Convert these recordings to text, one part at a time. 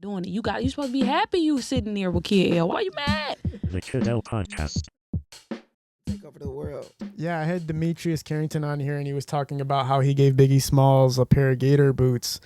doing it. You supposed to be happy you sitting there with Kid L. Why you mad? The Kid L Podcast. Take over the world. Yeah, I had Demetrius Carrington on here, and he was talking about how he gave Biggie Smalls a pair of Gator boots.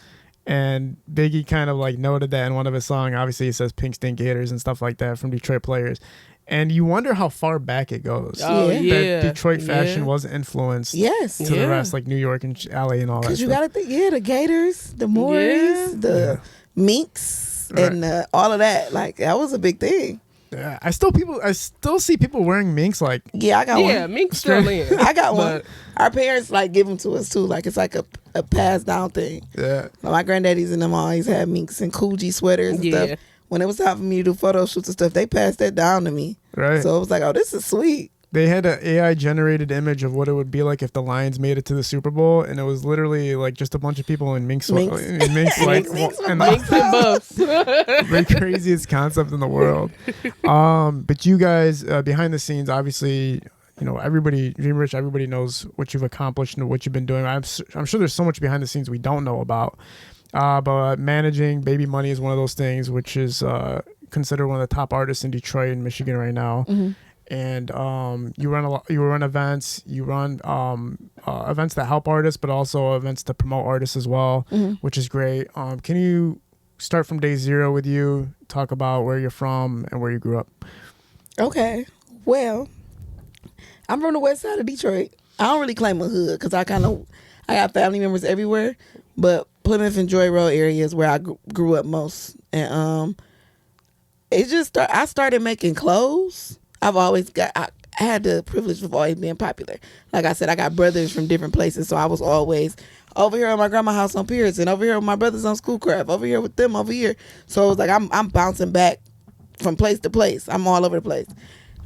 And Biggie kind of like noted that in one of his songs. Obviously, he says Pink Stink Gators and stuff like that from Detroit Players. And you wonder how far back it goes. Oh, yeah. That Detroit fashion was influenced Yes. to the rest, like New York and LA and all that. Because you stuff. got to think, the Gators, the Morris, the Minks, and all of that. Like, that was a big thing. Yeah, I still see people wearing minks. Like, Yeah, I got one. Yeah, Mink's still in. I got one. Our parents like give them to us too. Like it's like a passed down thing. yeah, My granddaddies and them always had minks and Coogee sweaters and stuff. When it was time for me to do photo shoots and stuff, they passed that down to me. right. So it was like, oh, this is sweet. They had an AI generated image of what it would be like if the Lions made it to the Super Bowl, and it was literally like just a bunch of people in minks, Minks. like Minks with and Minks and buffs. the craziest concept in the world. But you guys behind the scenes, obviously, you know, everybody, Dream Rich, everybody knows what you've accomplished and what you've been doing. I'm sure there's so much behind the scenes we don't know about. But managing Baby Money is one of those things, which is considered one of the top artists in Detroit and Michigan right now. Mm-hmm. And you run events, you run events that help artists, but also events to promote artists as well, which is great. Can you start from day zero with you, talk about where you're from and where you grew up? Okay. Well, I'm from the west side of Detroit. I don't really claim a hood because I got family members everywhere, but Plymouth and Joy Road area is where I grew up most. And I started making clothes. I had the privilege of always being popular. Like I said, I got brothers from different places, so I was always over here at my grandma's house on Pearson, over here with my brothers on Schoolcraft, over here with them over here. So it was like I'm bouncing back from place to place. I'm all over the place.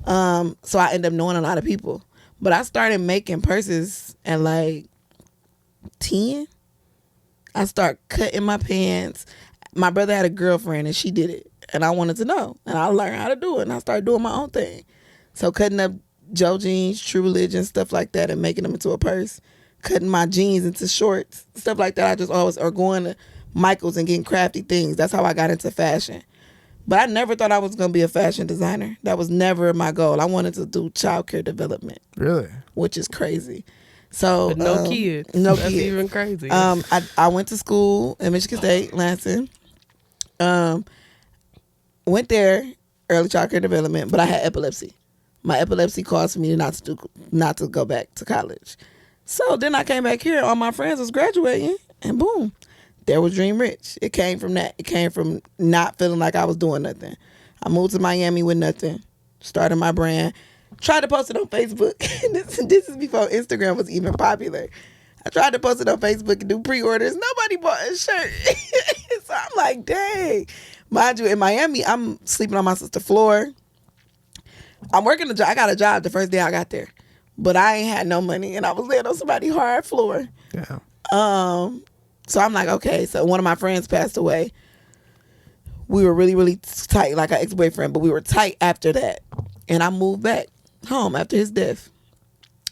So I end up knowing a lot of people. But I started making purses at like 10. I start cutting my pants. My brother had a girlfriend and she did it. And I wanted to know. And I learned how to do it. And I started doing my own thing. So cutting up Joe jeans, True Religion, stuff like that, and making them into a purse. Cutting my jeans into shorts, stuff like that. I just always, or going to Michael's and getting crafty things. That's how I got into fashion. But I never thought I was going to be a fashion designer. That was never my goal. I wanted to do childcare development. Really? Which is crazy. So But no kids. No That's kids. even crazy. I went to school in Michigan State, Lansing. Went there, early childcare development, but I had epilepsy. My epilepsy caused me not to go back to college. So then I came back here. All my friends was graduating, and boom, there was Dream Rich. It came from that. It came from not feeling like I was doing nothing. I moved to Miami with nothing. Started my brand. Tried to post it on Facebook. This is before Instagram was even popular. I tried to post it on Facebook and do pre-orders. Nobody bought a shirt. So I'm like, dang. Mind you, in Miami, I'm sleeping on my sister's floor. I'm working a job. I got a job the first day I got there. But I ain't had no money, and I was laying on somebody's hard floor. Yeah. So I'm like, okay. So one of my friends passed away. We were really, really tight, like an ex-boyfriend, but we were tight after that. And I moved back home after his death.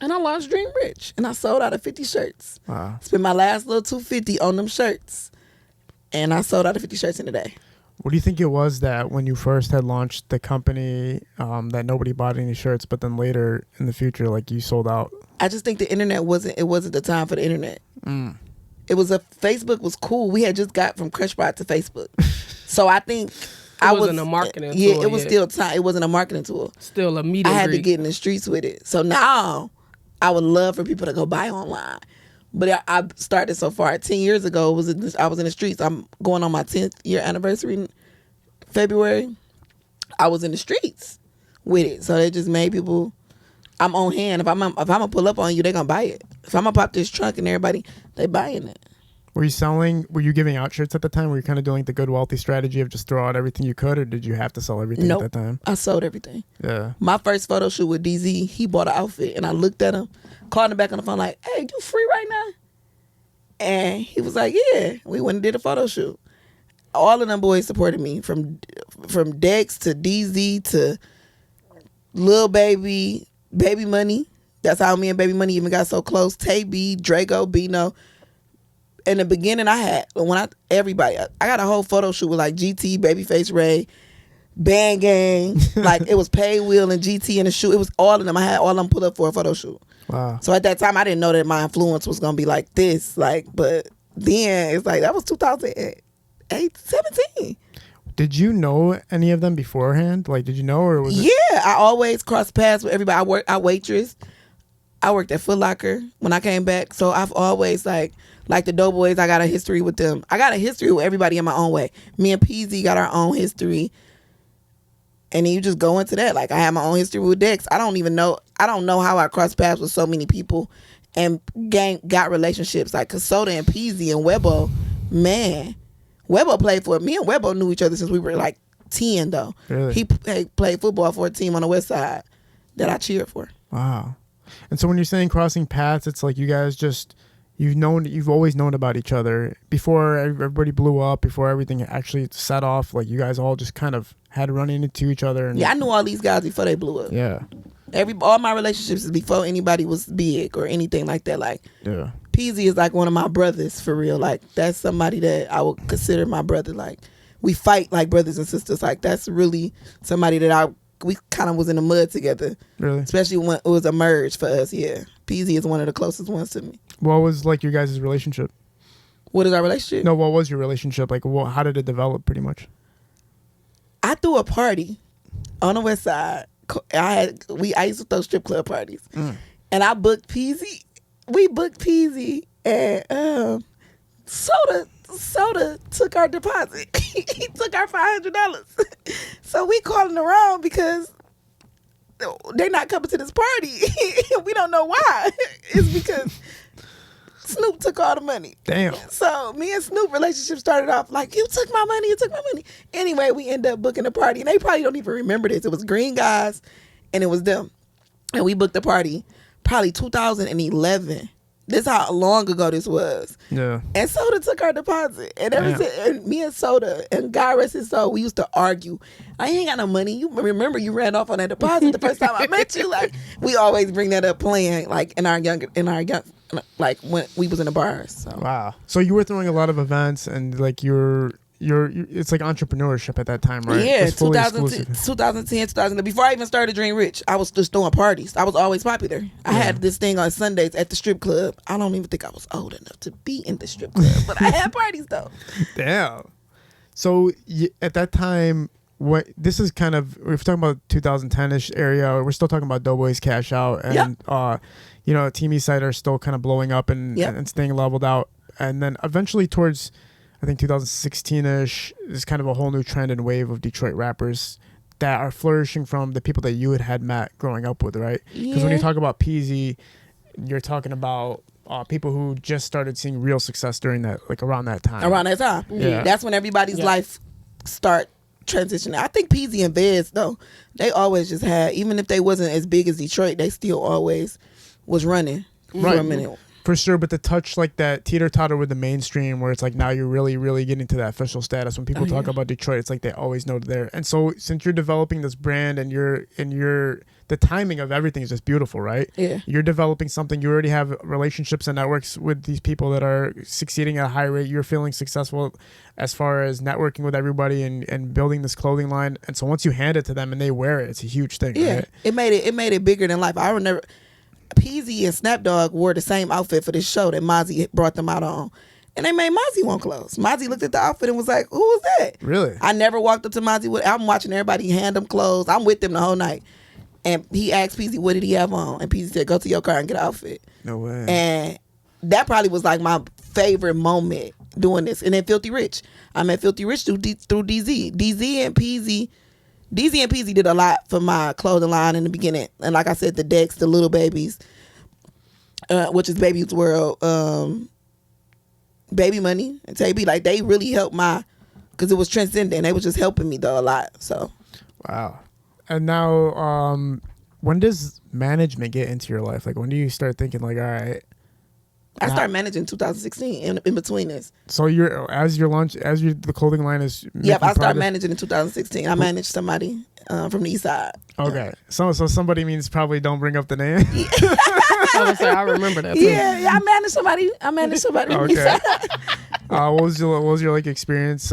And I launched Dream Rich. And I sold out of 50 shirts. Wow. Spent my last little $250 on them shirts. And I sold out of 50 shirts in a day. What do you think it was that when you first had launched the company that nobody bought any shirts, but then later in the future, like you sold out? I just think the internet wasn't the time for the internet. It was Facebook was cool. We had just got from Crushbot to Facebook. So I think It wasn't a marketing tool. Yeah, it was yet. still time. It wasn't a marketing tool. Still a media. I had to get in the streets with it. So now I would love for people to go buy online. But I started so far. 10 years ago, I was in the streets. I'm going on my 10th year anniversary in February. I was in the streets with it. So they just made people, I'm on hand. If I'm gonna pull up on you, they gonna buy it. If I'm gonna pop this trunk and everybody, they buying it. Were you giving out shirts at the time? Were you kind of doing the good wealthy strategy of just throw out everything you could, or did you have to sell everything Nope. at that time? I sold everything. Yeah. My first photo shoot with DZ, he bought an outfit, and I looked at him, called him back on the phone like, hey, you free right now? And he was like, yeah. We went and did a photo shoot. All of them boys supported me, from Dex to DZ to Lil Baby, Baby Money. That's how me and Baby Money even got so close. Tay B, Draco, Bino. in the beginning, I got a whole photo shoot with like GT, Babyface Ray, Band Gang. Like it was Pay Wheel and GT in the shoot. It was all of them. I had all of them pulled up for a photo shoot. Wow. So at that time, I didn't know that my influence was gonna be like this. Like, but then it's like that was 2008, 17. Did you know any of them beforehand? Like, did you know, or was it? Yeah, I always crossed paths with everybody. I waitress. I worked at Foot Locker when I came back. So I've always like the Doughboys, I got a history with them. I got a history with everybody in my own way. Me and Peasy got our own history. And then you just go into that. Like I have my own history with Dex. I don't know how I crossed paths with so many people and got relationships. Like Casoda and Peasy and Webbo, man. Webbo played for me and Webbo knew each other since we were like 10 though. Really? He played football for a team on the west side that I cheered for. Wow. And so when you're saying crossing paths, it's like you guys you've always known about each other before everybody blew up, before everything actually set off. Like you guys all just kind of had running into each other. And yeah, I knew all these guys before they blew up. Yeah. All my relationships is before anybody was big or anything like that. Like yeah. Peasy is like one of my brothers for real. Like that's somebody that I would consider my brother. Like we fight like brothers and sisters. Like that's really somebody that we kind of was in the mud together. Really? Especially when it was a merge for us. Yeah. Peasy is one of the closest ones to me. What was like your guys' relationship? What is our relationship? No, what was your relationship? Like how did it develop pretty much? I threw a party on the west side. I used to throw strip club parties. And I booked Peasy. We booked Peasy and Soda took our deposit. He took our $500. So we calling around because they're not coming to this party. We don't know why. It's because Snoop took all the money. Damn. So me and Snoop relationship started off like, you took my money. Anyway, we end up booking a party. And they probably don't even remember this. It was Green Guys and it was them. And we booked the party probably 2011. This is how long ago this was. Yeah. And Soda took our deposit. And and me and Soda and God rest his soul, we used to argue. I ain't got no money. You remember you ran off on that deposit the first time I met you. Like we always bring that up playing like in our young like when we was in the bars. So. Wow. So you were throwing a lot of events and like you're it's like entrepreneurship at that time, right? Yeah, 2010, 2000. Before I even started Dream Rich, I was just throwing parties. I was always popular. I had this thing on Sundays at the strip club. I don't even think I was old enough to be in the strip club, but I had parties though. Damn. So at that time, this is kind of, we're talking about 2010-ish area. We're still talking about Doughboys Cash Out and Team Eastside are still kind of blowing up and staying leveled out. And then eventually towards, I think 2016-ish, is kind of a whole new trend and wave of Detroit rappers that are flourishing from the people that you had met growing up with, right? Because when you talk about Peasy, you're talking about people who just started seeing real success during that, like around that time. Yeah. That's when everybody's life start transitioning. I think Peasy and Vez though, they always just had, even if they wasn't as big as Detroit, they still always was running for a minute. For sure, but the touch like that teeter-totter with the mainstream where it's like now you're really, really getting to that official status. When people talk about Detroit, it's like they always know there. And so since you're developing this brand and the timing of everything is just beautiful, right? Yeah. You're developing something. You already have relationships and networks with these people that are succeeding at a high rate. You're feeling successful as far as networking with everybody and building this clothing line. And so once you hand it to them and they wear it, it's a huge thing, right? It made it bigger than life. I remember Peasy and Snapdog wore the same outfit for this show that Mozzie brought them out on. And they made Mozzie want clothes. Mozzie looked at the outfit and was like, who was that? Really? I never walked up to Mozzie. I'm watching everybody hand them clothes. I'm with them the whole night. And he asked Peasy, what did he have on? And Peasy said, go to your car and get an outfit. No way. And that probably was like my favorite moment doing this. And then Filthy Rich. I met Filthy Rich through DZ. DZ and Peasy did a lot for my clothing line in the beginning. And like I said, the Dex, the Little Babies, which is Baby's World, Baby Money, and Tay B. Like, they really helped because it was transcendent. They was just helping me, though, a lot. So. Wow. And now, when does management get into your life? Like, when do you start thinking, like, all right, I started managing in 2016 in between this. So the clothing line is. Yep, I started managing in 2016. I managed somebody from the east side. Okay, so somebody means probably don't bring up the name. I remember that. Too. Yeah, I managed somebody. From the east Okay. side. What was your like experience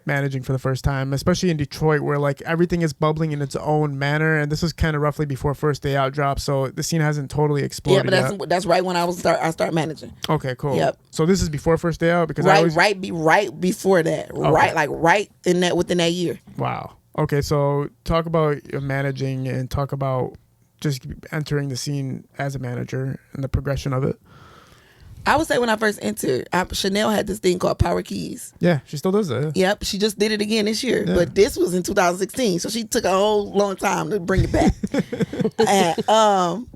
managing for the first time, especially in Detroit, where like everything is bubbling in its own manner, and this was kind of roughly before First Day Out dropped, so the scene hasn't totally exploded. Yeah, but that's right when I started managing. Okay, cool. Yep. So this is before First Day Out because right before that, okay. right in that within that year. Wow. Okay, so talk about your managing and talk about just entering the scene as a manager and the progression of it. I would say when I first entered, Chanel had this thing called Power Keys. Yeah, she still does that. Yep, she just did it again this year. Yeah. But this was in 2016, so she took a whole long time to bring it back. And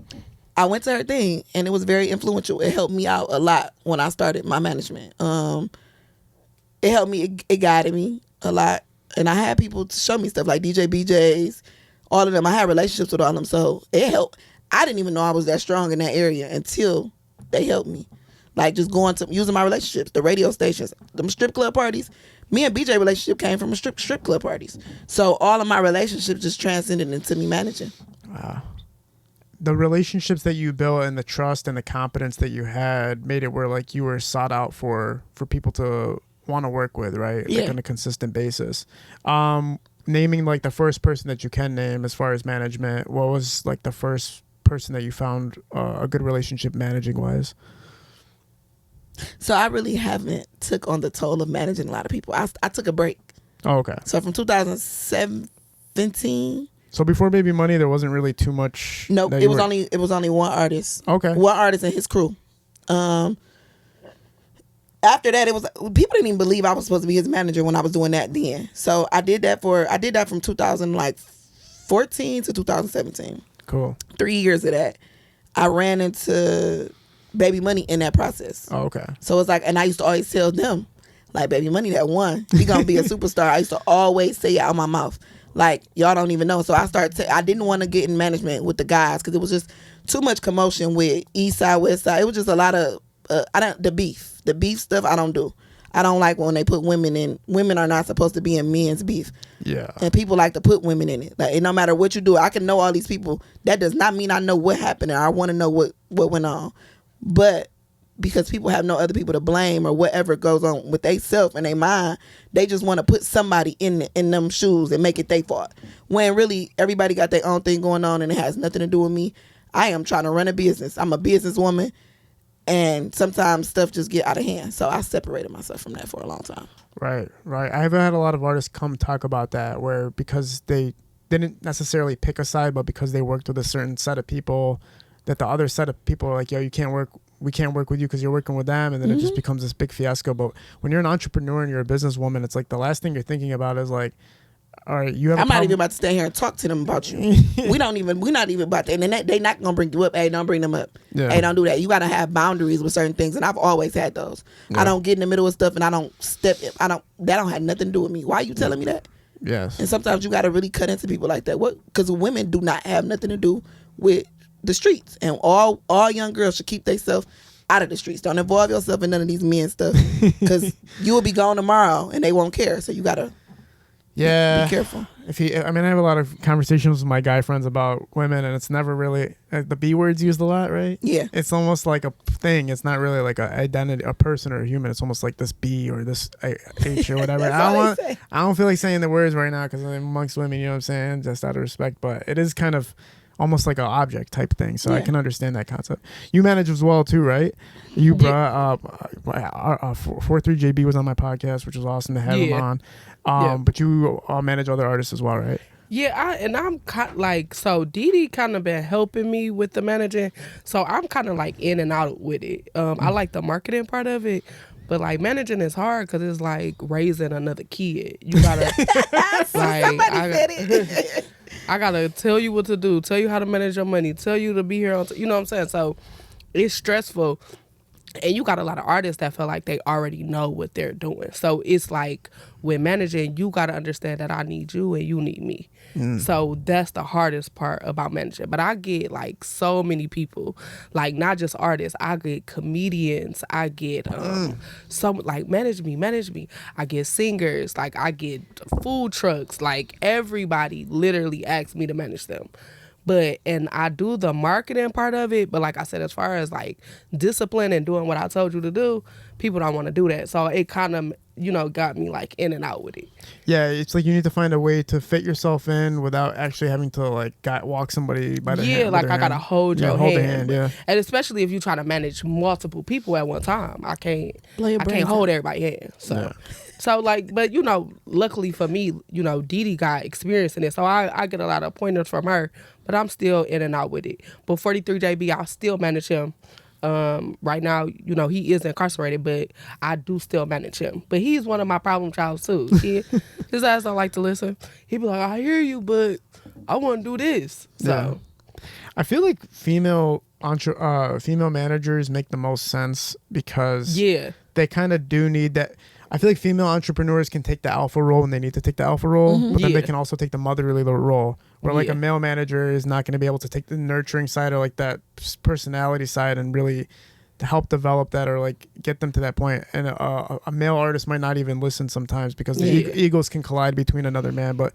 I went to her thing, and it was very influential. It helped me out a lot when I started my management. It helped me, it guided me a lot. And I had people to show me stuff like DJ BJs, all of them. I had relationships with all of them, so it helped. I didn't even know I was that strong in that area until they helped me. Like just using my relationships, the radio stations, them strip club parties. Me and BJ relationship came from a strip club parties. So all of my relationships just transcended into me managing. Wow. The relationships that you built and the trust and the confidence that you had made it where like you were sought out for people to want to work with, right? Yeah. Like on a consistent basis. Naming like the first person that you can name as far as management, what was like the first person that you found a good relationship managing wise? So I really haven't took on the toll of managing a lot of people. I took a break. Oh, okay. So from 2017. So before Baby Money, there wasn't really too much. Nope. It was only one artist. Okay. One artist and his crew. After that, it was people didn't even believe I was supposed to be his manager when I was doing that then. So I did that from 2014 to 2017. Cool. 3 years of that. I ran into Baby Money in that process. Oh, okay. So it's like, and I used to always tell them, like, Baby Money that one, he gonna be a superstar. I used to always say it out my mouth. Like, y'all don't even know. So I I didn't want to get in management with the guys because it was just too much commotion with East Side, West Side. It was just a lot of, the beef stuff I don't do. I don't like when they put women in. Women are not supposed to be in men's beef. Yeah. And people like to put women in it. Like, no matter what you do, I can know all these people. That does not mean I know what happened and I want to know what went on. But because people have no other people to blame or whatever goes on with they self and they mind, they just want to put somebody in them shoes and make it their fault. When really everybody got their own thing going on and it has nothing to do with me. I am trying to run a business. I'm a businesswoman. And sometimes stuff just get out of hand. So I separated myself from that for a long time. Right. I've had a lot of artists come talk about that where because they didn't necessarily pick a side, but because they worked with a certain set of people, that the other set of people are like, yo, we can't work with you because you're working with them. And then it just becomes this big fiasco. But when you're an entrepreneur and you're a businesswoman, it's like the last thing you're thinking about is like, all right, you have I'm not even about to stand here and talk to them about you. We're not even about that. And they not going to bring you up. Hey, don't bring them up. Yeah. Hey, don't do that. You got to have boundaries with certain things. And I've always had those. Yeah. I don't get in the middle of stuff and I don't step. That don't have nothing to do with me. Why are you telling me that? Yes. And sometimes you got to really cut into people like that. Because women do not have nothing to do with the streets. And all young girls should keep themselves out of the streets. Don't involve yourself in none of these men stuff. Because you will be gone tomorrow and they won't care. So you got to be careful. I have a lot of conversations with my guy friends about women, and it's never really the B word's used a lot, right? Yeah. It's almost like a thing. It's not really like an identity, a person or a human. It's almost like this B or this H or whatever. I don't feel like saying the words right now because I'm amongst women. You know what I'm saying? Just out of respect, but it is kind of almost like an object type thing. So I can understand that concept. You manage as well too, right? You brought 43JB was on my podcast, which was awesome to have him on. But you manage other artists as well, right? Yeah, I'm like, so Dee kind of been helping me with the managing, so I'm kind of like in and out with it. I like the marketing part of it, but like managing is hard because it's like raising another kid. You gotta I gotta tell you what to do, tell you how to manage your money, tell you to be here on you know what I'm saying? So it's stressful. And you got a lot of artists that feel like they already know what they're doing. So it's like with managing, you got to understand that I need you and you need me. So that's the hardest part about managing. But I get like so many people, like not just artists. I get comedians. I get some like manage me. I get singers. Like I get food trucks. Like everybody literally asks me to manage them. And I do the marketing part of it, but like I said, as far as like discipline and doing what I told you to do, people don't want to do that. So it kind of, got me like in and out with it. Yeah, it's like you need to find a way to fit yourself in without actually having to like walk somebody by the hand. Yeah, like I gotta hold your hand. The hand, yeah. And especially if you try to manage multiple people at one time, I can't brains hold everybody's hand. So like, but luckily for me, Dee Dee got experience in it, so I get a lot of pointers from her. But I'm still in and out with it. But 43 JB, I still manage him. Right now, he is incarcerated, but I do still manage him. But he's one of my problem childs too. His ass don't like to listen. He be like, I hear you, but I want to do this. So I feel like female managers make the most sense because they kind of do need that. I feel like female entrepreneurs can take the alpha role when they need to take the alpha role, but then they can also take the motherly role. Where like a male manager is not going to be able to take the nurturing side or like that personality side and really to help develop that or like get them to that point. And a male artist might not even listen sometimes because the egos can collide between another man. But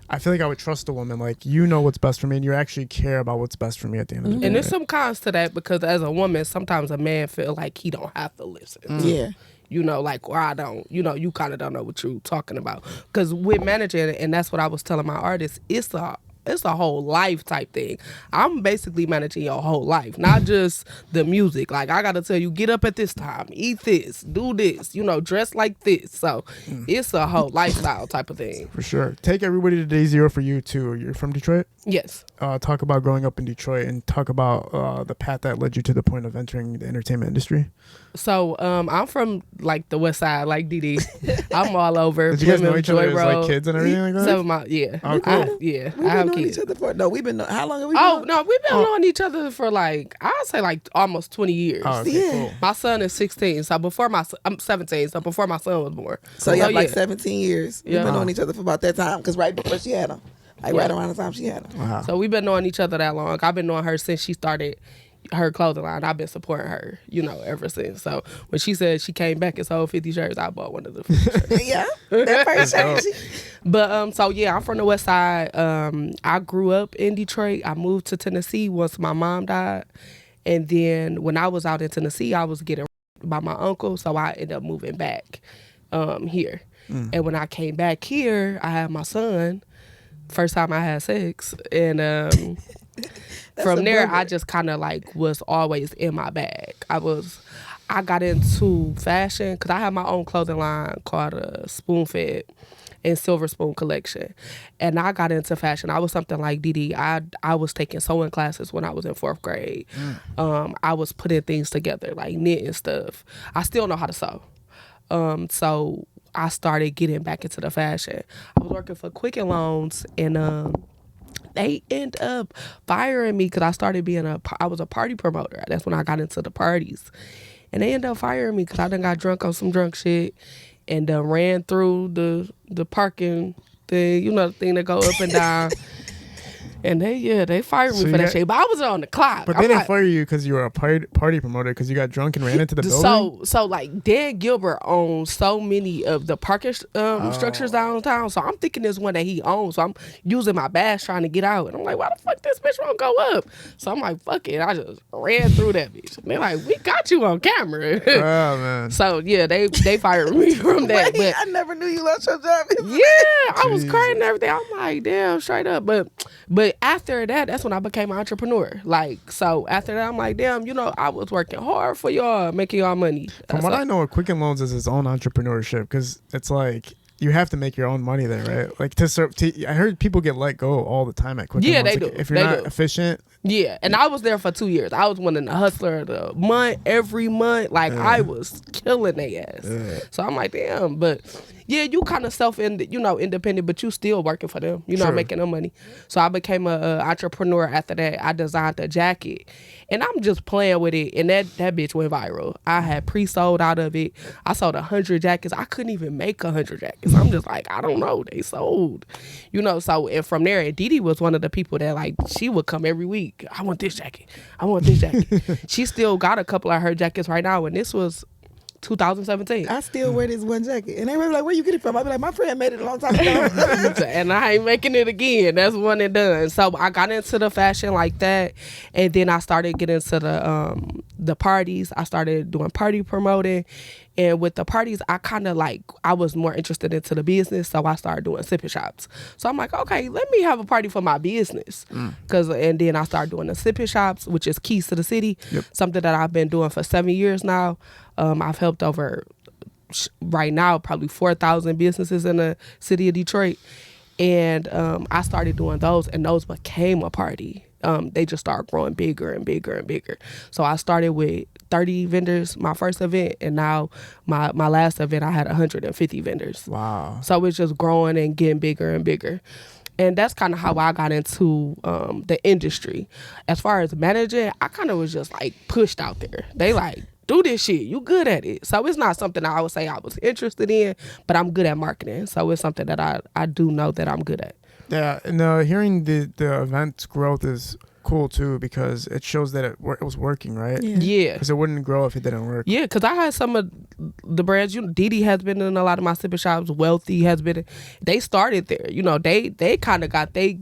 I feel like I would trust a woman. Like, what's best for me and you actually care about what's best for me at the end of the day. And there's some cons to that because as a woman, sometimes a man feel like he don't have to listen. Yeah. Or I don't, you kind of don't know what you're talking about. Because with managing, and that's what I was telling my artists, it's a whole life type thing. I'm basically managing your whole life, not just the music. Like, I got to tell you, get up at this time, eat this, do this, dress like this. So it's a whole lifestyle type of thing. For sure. Take everybody to day zero for you, too. You're from Detroit? Yes. Talk about growing up in Detroit and talk about the path that led you to the point of entering the entertainment industry. So I'm from like the West Side, like Dee Dee. I'm all over. Did you guys know each other as like kids and everything like that? Some of my, yeah. Oh, cool. We've been knowing each other for, we've been, how long have we been? Oh, no, we've been knowing each other for like, I'd say like almost 20 years. Oh, okay, cool. My son is 16, so I'm 17, so before my son was born. So you have like 17 years. We've been knowing each other for about that time, because right before she had him. Like right around the time she had him. Wow. So we've been knowing each other that long. I've been knowing her since she started her clothing line. I've been supporting her, ever since. So when she said she came back and sold 50 shirts, I bought one of the 50 shirts. Yeah, that first shirt. But so yeah, I'm from the West Side. I grew up in Detroit. I moved to Tennessee once my mom died, and then when I was out in Tennessee, I was getting by my uncle, so I ended up moving back here. And when I came back here, I had my son. First time I had sex, and from there I just kind of like was always in my bag. I got into fashion because I have my own clothing line called Spoon Fed and Silver Spoon Collection, and I got into fashion. I was something like Dee Dee. I was taking sewing classes when I was in 4th grade. I was putting things together like knitting stuff. I still know how to sew. So I started getting back into the fashion. I was working for Quicken Loans, and they end up firing me because I started I was a party promoter. That's when I got into the parties. And they ended up firing me because I done got drunk on some drunk shit and ran through the parking thing, the thing that go up and down. And they fired me for that shit. But I was on the clock. But they didn't fire you because you were a party promoter because you got drunk and ran into the building? So like Dan Gilbert owns so many of the parking structures downtown. So I'm thinking there's one that he owns. So I'm using my badge trying to get out. And I'm like, why the fuck this bitch won't go up? So I'm like, fuck it. I just ran through that bitch. And they're like, we got you on camera. Oh, man. So yeah, they fired me from that. But I never knew you lost your job. Yeah, I was crying and everything. I'm like, damn, straight up. But after that, that's when I became an entrepreneur. Like, so after that, I'm like, damn, I was working hard for y'all, making y'all money. From what I know, Quicken Loans is its own entrepreneurship because it's like you have to make your own money there, right? Like I heard people get let go all the time at Quicken Loans. Yeah, they like, do. If you're not efficient. Yeah, and I was there for 2 years. I was winning the Hustler of the month every month. Like I was killing their ass. So I'm like, damn. But yeah, you kind of independent, but you still working for them, Sure. making them money. So I became a entrepreneur after that. I designed a jacket, and I'm just playing with it, and that bitch went viral. I had pre-sold out of it. I sold 100 jackets. I couldn't even make 100 jackets. I'm just like, I don't know. They sold, So and from there, and Didi was one of the people that like she would come every week. I want this jacket. I want this jacket. She still got a couple of her jackets right now, and this was 2017. I still wear this one jacket. And they were like, where you get it from? I be like, my friend made it a long time ago. And I ain't making it again. That's one and done. So I got into the fashion like that. And then I started getting into the parties. I started doing party promoting. And with the parties, I kind of I was more interested into the business. So I started doing sipping shops. So I'm like, okay, let me have a party for my business. And then I started doing the sipping shops, which is Keys to the City. Yep. Something that I've been doing for 7 years now. I've helped over, right now, probably 4,000 businesses in the city of Detroit. And I started doing those, and those became a party. They just started growing bigger and bigger and bigger. So I started with 30 vendors, my first event, and now my last event, I had 150 vendors. Wow. So it's just growing and getting bigger and bigger. And that's kind of how I got into the industry. As far as managing, I kind of was just pushed out there. They do this shit. You good at it. So it's not something I would say I was interested in, but I'm good at marketing. So it's something that I do know that I'm good at. Yeah, and hearing the event's growth is cool too, because it shows that it was working, right? Yeah. Because it wouldn't grow if it didn't work. Yeah, because I had some of the brands. Didi has been in a lot of my sipping shops. Wealthy has been. They started there. They kind of got they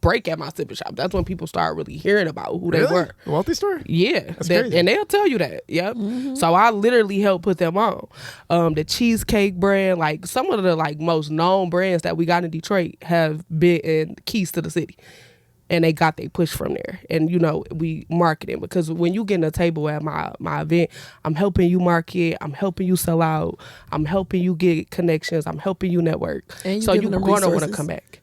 break at my sipping shop. That's when people start really hearing about who they were. The Wealthy store? Yeah. That's crazy. And they'll tell you that. Yep. Mm-hmm. So I literally helped put them on. The cheesecake brand, some of the most known brands that we got in Detroit have been in Keys to the City. And they got they push from there. And, we marketing. Because when you get in a table at my event, I'm helping you market. I'm helping you sell out. I'm helping you get connections. I'm helping you network. And so you're going to want to come back.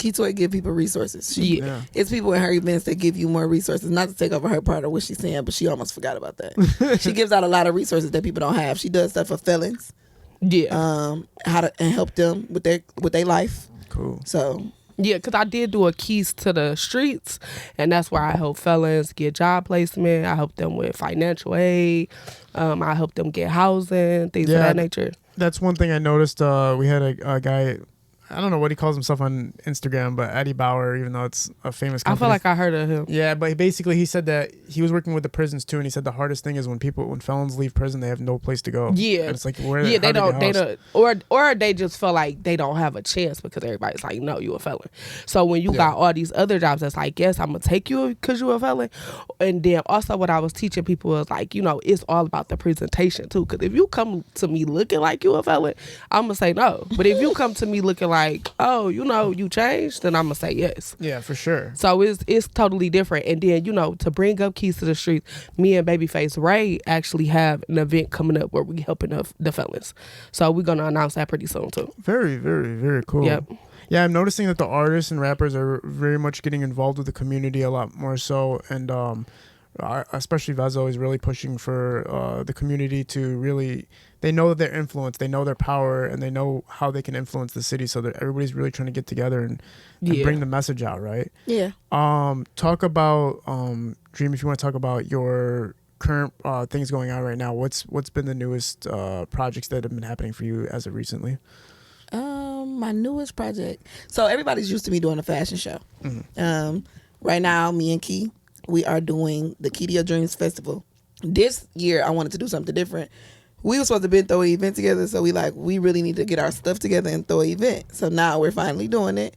Keytoy give people resources. It's people in her events that give you more resources. Not to take over her part of what she's saying, but she almost forgot about that. She gives out a lot of resources that people don't have. She does stuff for felons. Yeah. And help them with their life. Cool. So. Yeah, because I did do a Keys to the Streets, and that's where I help felons get job placement. I help them with financial aid. I help them get housing, things of that nature. That's one thing I noticed. We had a guy, I don't know what he calls himself on Instagram, but Eddie Bauer, even though it's a famous company. I feel like I heard of him. Yeah, but he said that he was working with the prisons too, and he said the hardest thing is when felons leave prison, they have no place to go. Yeah, and it's they don't, or they just feel like they don't have a chance because everybody's like, no, you a felon. So when you got all these other jobs, that's yes, I'm gonna take you because you a felon. And then also what I was teaching people was it's all about the presentation too. Because if you come to me looking like you a felon, I'm gonna say no. But if you come to me looking like, you changed, then I'm gonna say yes. Yeah, for sure. So it's totally different. And then, to bring up Keys to the Streets, me and Babyface Ray actually have an event coming up where we helping the felons. So we're gonna announce that pretty soon too. Very, very, very cool. Yep. Yeah, I'm noticing that the artists and rappers are very much getting involved with the community a lot more so, and especially Vezo is really pushing for the community to really. They know their influence, they know their power, and they know how they can influence the city. So that everybody's really trying to get together and bring the message out, right? Yeah. Talk about Dream. If you want to talk about your current things going on right now, what's been the newest projects that have been happening for you as of recently? My newest project. So everybody's used to me doing a fashion show. Mm-hmm. Right now, me and Key, we are doing the Key to Your Dreams Festival. This year, I wanted to do something different. We were supposed to throw an event together, so we really need to get our stuff together and throw an event. So now we're finally doing it,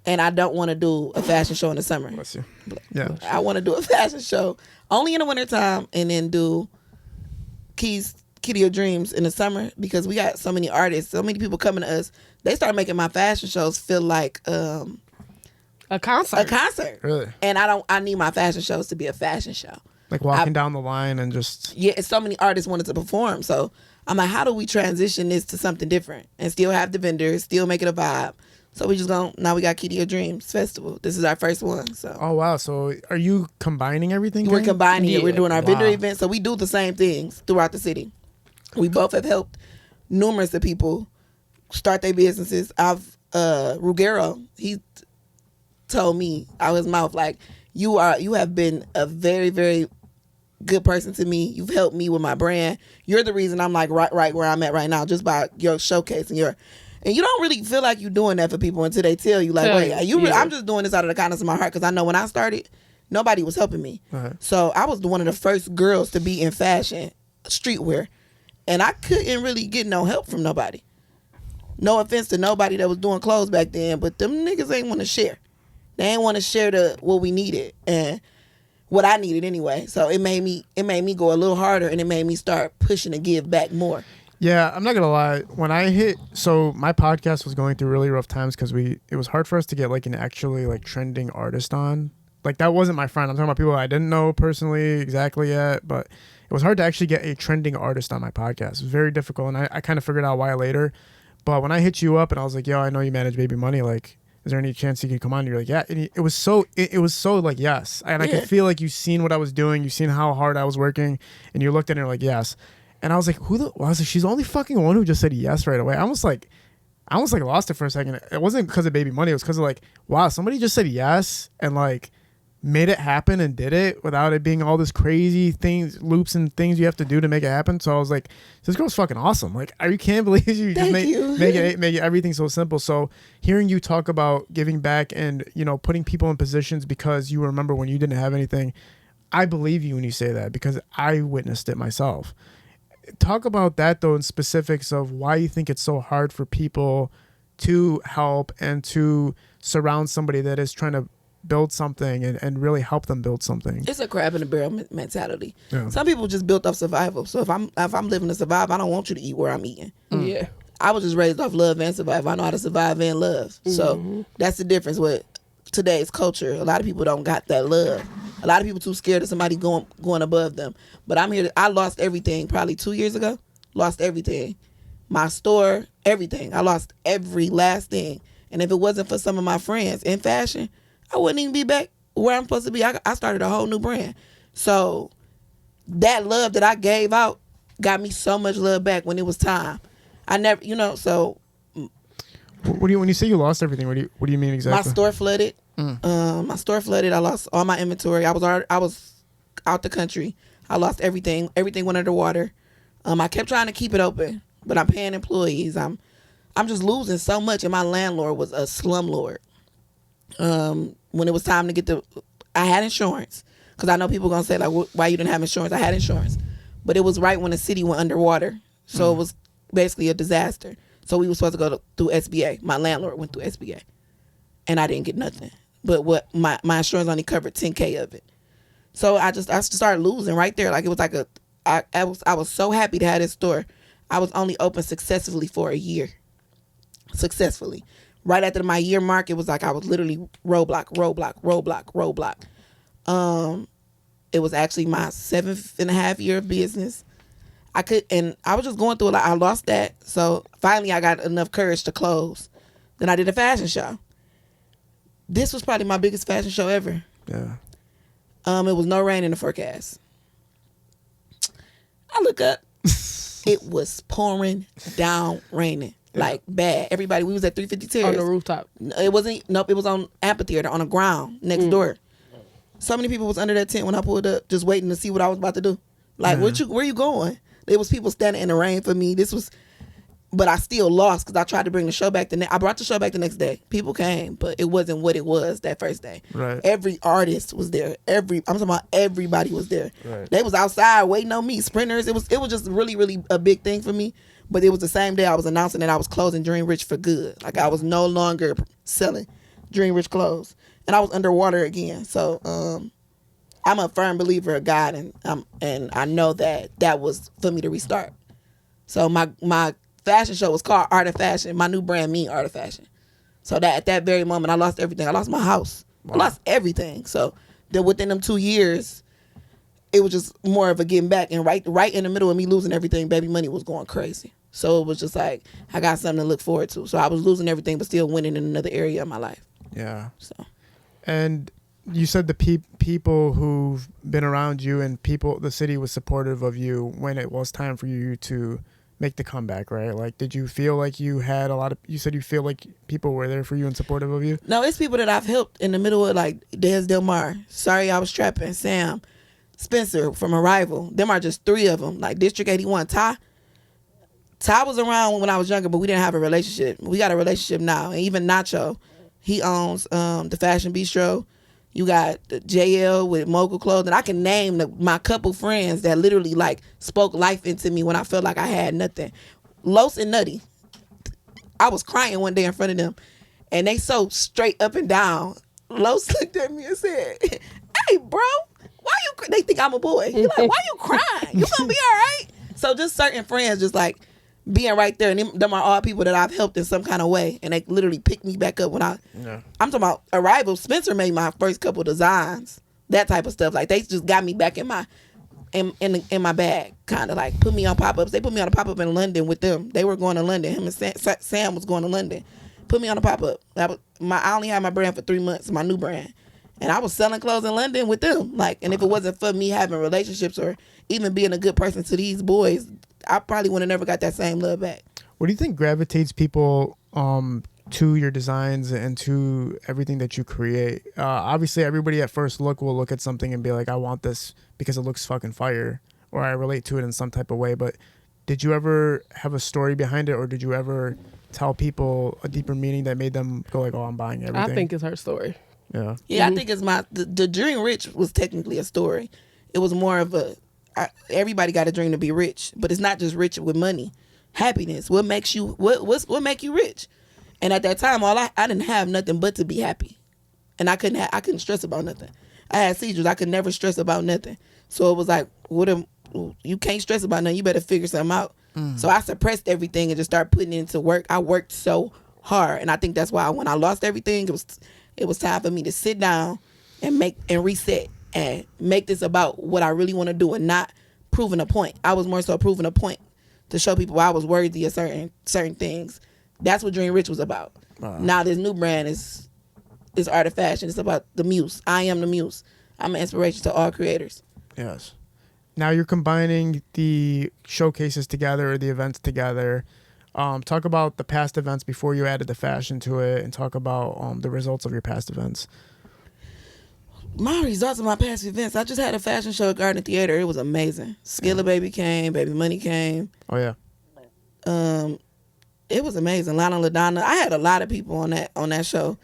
and I don't want to do a fashion show in the summer. Bless you. Yeah, I want to do a fashion show only in the wintertime, and then do Key to Your Dreams in the summer, because we got so many artists, so many people coming to us. They start making my fashion shows feel like a concert. A concert. Really? And I need my fashion shows to be a fashion show. Like walking down the line and just... Yeah, so many artists wanted to perform. So I'm like, how do we transition this to something different and still have the vendors, still make it a vibe? So we just now we got Key to Your Dreams Festival. This is our first one. So. Oh, wow. So are you combining everything? We're combining it. Yeah. We're doing our vendor event. So we do the same things throughout the city. We both have helped numerous of people start their businesses. Ruggero, he told me out of his mouth, like, you have been a very, very good person to me. You've helped me with my brand. You're the reason I'm like right where I'm at right now, just by your showcase and you don't really feel like you're doing that for people until they tell you, like, I'm just doing this out of the kindness of my heart, because I know when I started, nobody was helping me. So I was one of the first girls to be in fashion, streetwear, and I couldn't really get no help from nobody. No offense to nobody that was doing clothes back then, but them niggas ain't want to share. They ain't want to share what we needed and what I needed anyway. So it made me go a little harder, and it made me start pushing to give back more. Yeah, I'm not gonna lie. When so my podcast was going through really rough times because it was hard for us to get like an actually like trending artist on. Like, that wasn't my friend. I'm talking about people I didn't know personally exactly yet, but it was hard to actually get a trending artist on my podcast. It was very difficult, and I kind of figured out why later. But when I hit you up and I was like, yo, I know you manage Baby Money, like, is there any chance you could come on? And you're like, yeah. And it was so like, yes. And I could feel like you seen what I was doing. You seen how hard I was working, and you looked at it and you're like, yes. And I was like, I was like, she's the only fucking one who just said yes right away. I almost like lost it for a second. It wasn't because of Baby Money. It was because of like, wow, somebody just said yes and like made it happen and did it without it being all this crazy loops and things you have to do to make it happen. So I was like, this girl's fucking awesome. Like, I can't believe you just make it everything so simple. So hearing you talk about giving back and, you know, putting people in positions because you remember when you didn't have anything, I believe you when you say that, because I witnessed it myself. Talk about that, though, in specifics of why you think it's so hard for people to help and to surround somebody that is trying to build something and really help them build something. It's a crab in the barrel mentality. Yeah. Some people just built off survival. So if I'm living to survive, I don't want you to eat where I'm eating. Yeah. I was just raised off love and survive. I know how to survive and love. So that's the difference with today's culture. A lot of people don't got that love. A lot of people too scared of somebody going above them. But I'm here. I lost everything probably 2 years ago. Lost everything. My store, everything. I lost every last thing. And if it wasn't for some of my friends in fashion, I wouldn't even be back where I'm supposed to be. I started a whole new brand. So that love that I gave out got me so much love back when it was time. I never, so. When you say you lost everything, what do you mean exactly? My store flooded. My store flooded. I lost all my inventory. I was out the country. I lost everything. Everything went underwater. I kept trying to keep it open, but I'm paying employees. I'm just losing so much, and my landlord was a slumlord. When it was time to I had insurance, because I know people gonna say like, why you didn't have insurance? I had insurance, but it was right when the city went underwater, so it was basically a disaster. So we were supposed to go through SBA. My landlord went through SBA, and I didn't get nothing. But what my insurance only covered $10K of it. So I started losing right there. Like, it was like I was so happy to have this store. I was only open successfully for a year. Successfully. Right after my year mark, it was like I was literally roadblock. It was actually my 7.5 year of business. I was just going through a lot. I lost that. So finally I got enough courage to close. Then I did a fashion show. This was probably my biggest fashion show ever. Yeah. It was no rain in the forecast. I look up. It was pouring down, raining. Like, bad. Everybody, we was at 350 Terrace. On the rooftop. It wasn't, nope, it was on amphitheater, on the ground, next door. So many people was under that tent when I pulled up, just waiting to see what I was about to do. Like, where you going? There was people standing in the rain for me. But I still lost, because I tried to bring the show back I brought the show back the next day. People came, but it wasn't what it was that first day. Right. Every artist was there. I'm talking about everybody was there. Right. They was outside waiting on me. Sprinters. It was just really, really a big thing for me. But it was the same day I was announcing that I was closing Dream Rich for good. Like, I was no longer selling Dream Rich clothes. And I was underwater again. So I'm a firm believer of God, and I know that was for me to restart. So my fashion show was called Art of Fashion. My new brand, Art of Fashion. So that at that very moment, I lost everything. I lost my house. Wow. I lost everything. So then within them 2 years, it was just more of a getting back. And right in the middle of me losing everything, Baby Money was going crazy. So it was just like, I got something to look forward to. So I was losing everything, but still winning in another area of my life. Yeah. So. And you said the people who've been around you and the city was supportive of you when it was time for you to make the comeback, right? Like, did you feel like you had a lot of, you said you feel like people were there for you and supportive of you? No, it's people that I've helped in the middle of, like, Des Del Mar, Sorry I Was Trapping, Sam, Spencer from Arrival. Them are just 3 of them. Like, District 81, Ty was around when I was younger, but we didn't have a relationship. We got a relationship now. And even Nacho, he owns the Fashion Bistro. You got JL with Mogul Clothing. I can name my couple friends that literally, like, spoke life into me when I felt like I had nothing. Los and Nutty. I was crying one day in front of them, and they so straight up and down. Los looked at me and said, "Hey, bro, why you?" They think I'm a boy. He's like, "Why you crying? You gonna be all right?" So just certain friends, just like being right there, and them are all people that I've helped in some kind of way, and they literally picked me back up when I'm talking about Arrival. Spencer made my first couple designs, that type of stuff. Like, they just got me back in my my bag, kind of like put me on pop-ups. They put me on a pop-up in London with them. They were going to London. Him and Sam was going to London. Put me on a pop-up. I only had my brand for 3 months, my new brand, and I was selling clothes in London with them. Like, and if it wasn't for me having relationships or even being a good person to these boys, I probably would have never got that same love back. What do you think gravitates people to your designs and to everything that you create? Obviously, everybody at first look will look at something and be like, I want this because it looks fucking fire, or I relate to it in some type of way. But did you ever have a story behind it, or did you ever tell people a deeper meaning that made them go like, oh, I'm buying everything? I think it's her story. Yeah. Yeah, I think it's the dream rich was technically a story. It was more of everybody got a dream to be rich, but it's not just rich with money. Happiness. What makes you what make you rich? And at that time, I didn't have nothing but to be happy, and I couldn't stress about nothing. I had seizures. I could never stress about nothing. So it was like, you can't stress about nothing. You better figure something out. So I suppressed everything and just started putting it into work. I worked so hard, and I think that's why when I lost everything, it was time for me to sit down and reset and make this about what I really want to do and not proving a point. I was more so proving a point to show people I was worthy of certain things. That's what Dream Rich was about. Now this new brand is Art of Fashion. It's about the muse. I am the muse. I'm an inspiration to all creators. Yes. Now you're combining the showcases together, or the events together. Talk about the past events before you added the fashion to it, and talk about the results of your past events. My results of my past events, I just had a fashion show at Garden Theater. It was amazing. Skilla Baby came, Baby Money came. Oh yeah. It was amazing. Lana LaDonna. I had a lot of people on that show,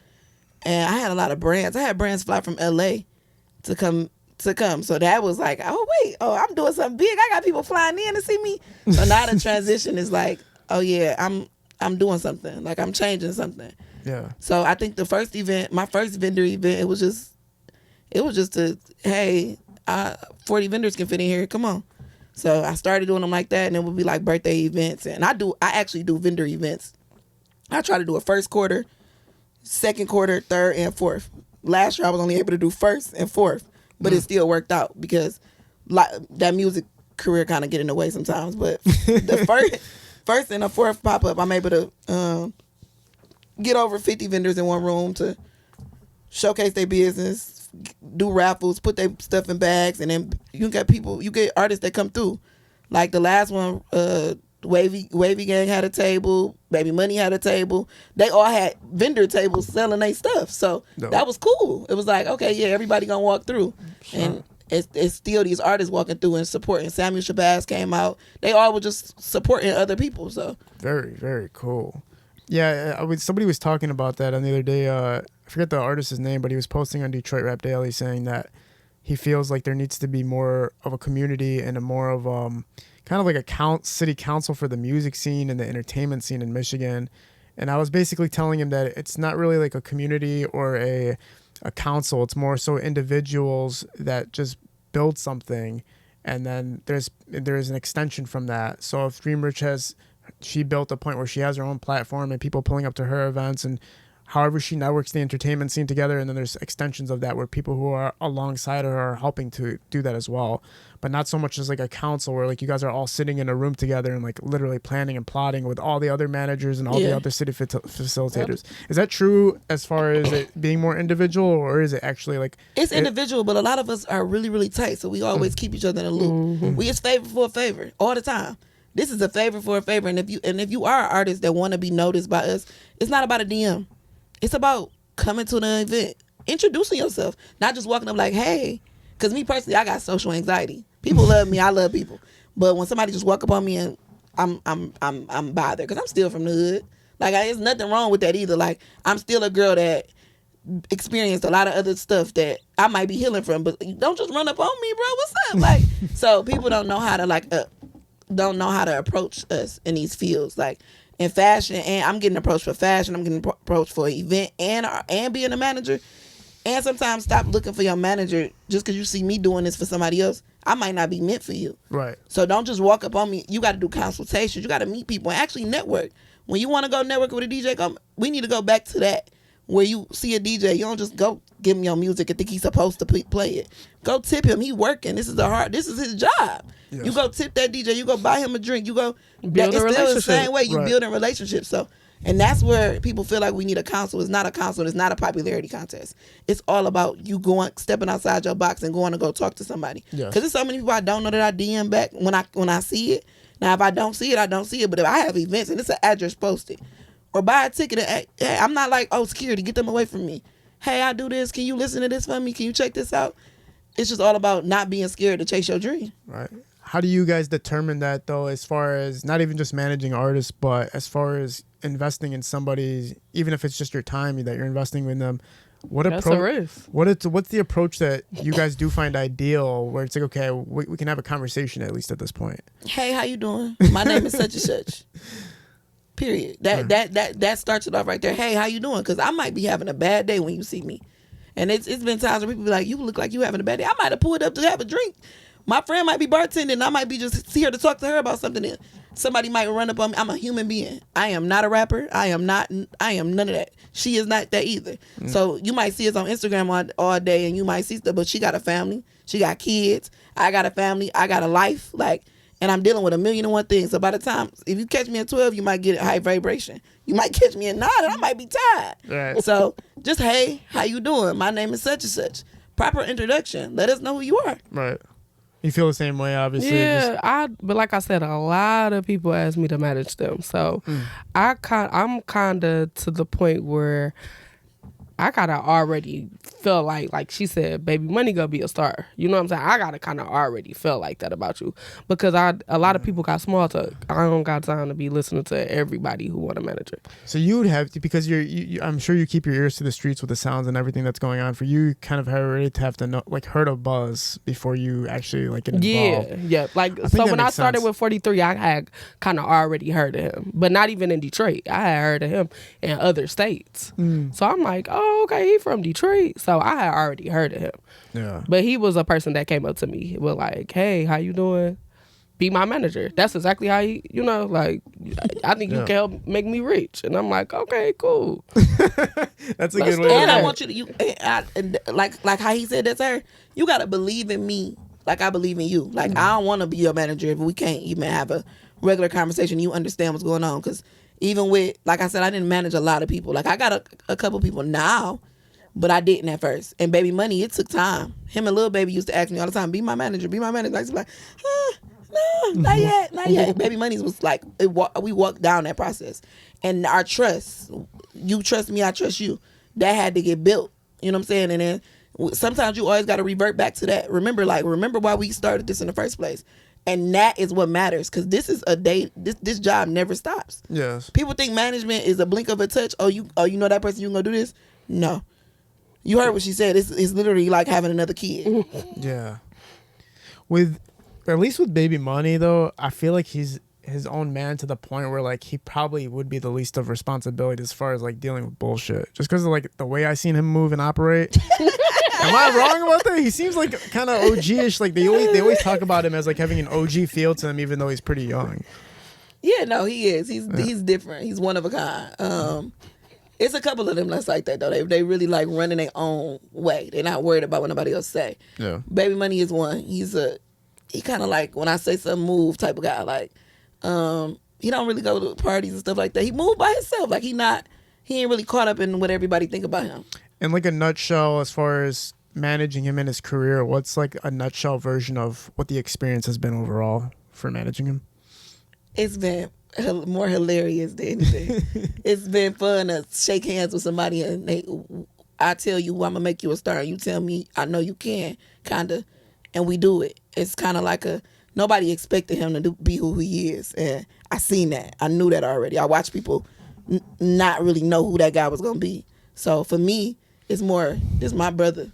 and I had a lot of brands. I had brands fly from LA to come. So that was like, I'm doing something big. I got people flying in to see me. So now the transition is like, oh yeah, I'm doing something. Like, I'm changing something. Yeah. So I think the first event, my first vendor event, it was just hey, 40 vendors can fit in here. Come on. So I started doing them like that, and it would be like birthday events. And I actually do vendor events. I try to do a first quarter, second quarter, third, and fourth. Last year I was only able to do first and fourth, but it still worked out because that music career kind of get in the way sometimes. But the first and the fourth pop-up, I'm able to get over 50 vendors in one room to showcase their business, do raffles, put their stuff in bags, and then you get artists that come through. Like the last one, Wavy Gang had a table, Baby Money had a table. They all had vendor tables selling their stuff. So that was cool. It was like, okay, yeah, everybody gonna walk through. Sure. And it's still these artists walking through and supporting. Samuel Shabazz came out. They all were just supporting other people. So very, very cool. Yeah, somebody was talking about that on the other day. I forget the artist's name, but he was posting on Detroit Rap Daily saying that he feels like there needs to be more of a community and a more of kind of like a city council for the music scene and the entertainment scene in Michigan. And I was basically telling him that it's not really like a community or a council. It's more so individuals that just build something, and then there's an extension from that. So if Dream Rich she built a point where she has her own platform and people pulling up to her events, and however she networks the entertainment scene together, and then there's extensions of that where people who are alongside her are helping to do that as well. But not so much as like a council where like you guys are all sitting in a room together and like literally planning and plotting with all the other managers and all the other city facilitators. Is that true as far as it being more individual, or is it actually like... It's individual, but a lot of us are really, really tight, so we always keep each other in the loop. Mm-hmm. We just favor for a favor all the time. This is a favor for a favor. And if you are an artist that want to be noticed by us, it's not about a DM. It's about coming to the event, introducing yourself, not just walking up like, hey. Because me personally, I got social anxiety. People love me. I love people. But when somebody just walk up on me and I'm bothered because I'm still from the hood. Like, there's nothing wrong with that either. Like, I'm still a girl that experienced a lot of other stuff that I might be healing from. But don't just run up on me, bro. What's up? Like, so people don't know how to approach us in these fields. Like, in fashion, and I'm getting approached for fashion. I'm getting approached for an event and being a manager. And sometimes stop looking for your manager just because you see me doing this for somebody else. I might not be meant for you. Right. So don't just walk up on me. You got to do consultations. You got to meet people and actually network. When you want to go network with a DJ, we need to go back to that. Where you see a DJ, you don't just go give him your music and think he's supposed to play it. Go tip him. He working. This is his job. Yes. You go tip that DJ. You go buy him a drink. You go build a relationship. It's still the same way. You build a relationship. So. And that's where people feel like we need a council. It's not a council. It's not a popularity contest. It's all about you stepping outside your box and going to go talk to somebody. Because there's so many people I don't know that I DM back when I see it. Now, if I don't see it, I don't see it. But if I have events and it's an address posted, or buy a ticket, and, hey, I'm not like, oh, security, get them away from me. Hey, I do this. Can you listen to this for me? Can you check this out? It's just all about not being scared to chase your dream. Right. How do you guys determine that, though, as far as not even just managing artists, but as far as investing in somebody, even if it's just your time that you're investing in them? That's a risk. What's the approach that you guys do find ideal, where it's like, okay, we can have a conversation at least at this point? Hey, how you doing? My name is such and such. Period. That starts it off right there. Hey, how you doing? Because I might be having a bad day when you see me. And it's been times where people be like, you look like you having a bad day. I might have pulled up to have a drink. My friend might be bartending. I might be just here to talk to her about something. And somebody might run up on me. I'm a human being. I am not a rapper. I am none of that. She is not that either. So you might see us on Instagram all day and you might see stuff, but she got a family. She got kids. I got a family. I got a life. Like, and I'm dealing with 1,000,001 things. So by the time, if you catch me at 12, you might get a high vibration. You might catch me at 9 and I might be tired. Right. So just, hey, how you doing? My name is such and such. Proper introduction. Let us know who you are. Right. You feel the same way, obviously. Yeah, but like I said, a lot of people ask me to manage them. So I'm kind of to the point where I gotta already feel like she said, baby money gonna be a star. You know what I'm saying? I gotta kind of already feel like that about you, because a lot of people got small talk. I don't got time to be listening to everybody who want a manager. So you would have to, because I'm sure you keep your ears to the streets with the sounds and everything that's going on. For you, kind of already to have to know, like, heard a buzz before you actually like get involved. Yeah. Like, so when I started with 43, I had kind of already heard of him, but not even in Detroit. I had heard of him in other states. So I'm like, oh, okay, he from Detroit. So I had already heard of him. Yeah. But he was a person that came up to me with like, hey, how you doing? Be my manager. That's exactly how he, like, I think you can help make me rich. And I'm like, okay, cool. That's a good way. And I want you to, like how he said that to her, you got to believe in me like I believe in you. Like, I don't want to be your manager if we can't even have a regular conversation. You understand what's going on. Because even with, like I said, I didn't manage a lot of people. Like, I got a couple people now, but I didn't at first. And Baby Money, it took time. Him and Lil Baby used to ask me all the time, be my manager, be my manager. I used to be like, no, not yet. Baby Money's was like, we walked down that process. And our trust, you trust me, I trust you, that had to get built. You know what I'm saying? And then sometimes you always got to revert back to that. Remember why we started this in the first place. And that is what matters, because this is a day. This job never stops. Yes. People think management is a blink of a touch. Oh, you know that person, you gonna do this? No. You heard what she said. It's literally like having another kid. Yeah. At least with Baby Money, though, I feel like he's his own man to the point where like he probably would be the least of responsibility as far as like dealing with bullshit. Just because of like the way I seen him move and operate. Am I wrong about that? He seems like kind of OG-ish. Like they always talk about him as like having an OG feel to him, even though he's pretty young. Yeah, no, he is. He's different. He's one of a kind. It's a couple of them that's like that though. They really like running their own way. They're not worried about what nobody else say. Yeah. Baby Money is one. He kind of like, when I say something, move type of guy. Like, he don't really go to parties and stuff like that. He moved by himself. Like he ain't really caught up in what everybody think about him. In like a nutshell, as far as managing him in his career, what's like a nutshell version of what the experience has been overall for managing him? It's been more hilarious than anything. It's been fun to shake hands with somebody and I tell you, I'm gonna make you a star. You tell me, I know you can, kinda, and we do it. It's kind of like nobody expected him to be who he is, and I seen that. I knew that already. I watched people not really know who that guy was gonna be. So for me, it's more, this is my brother.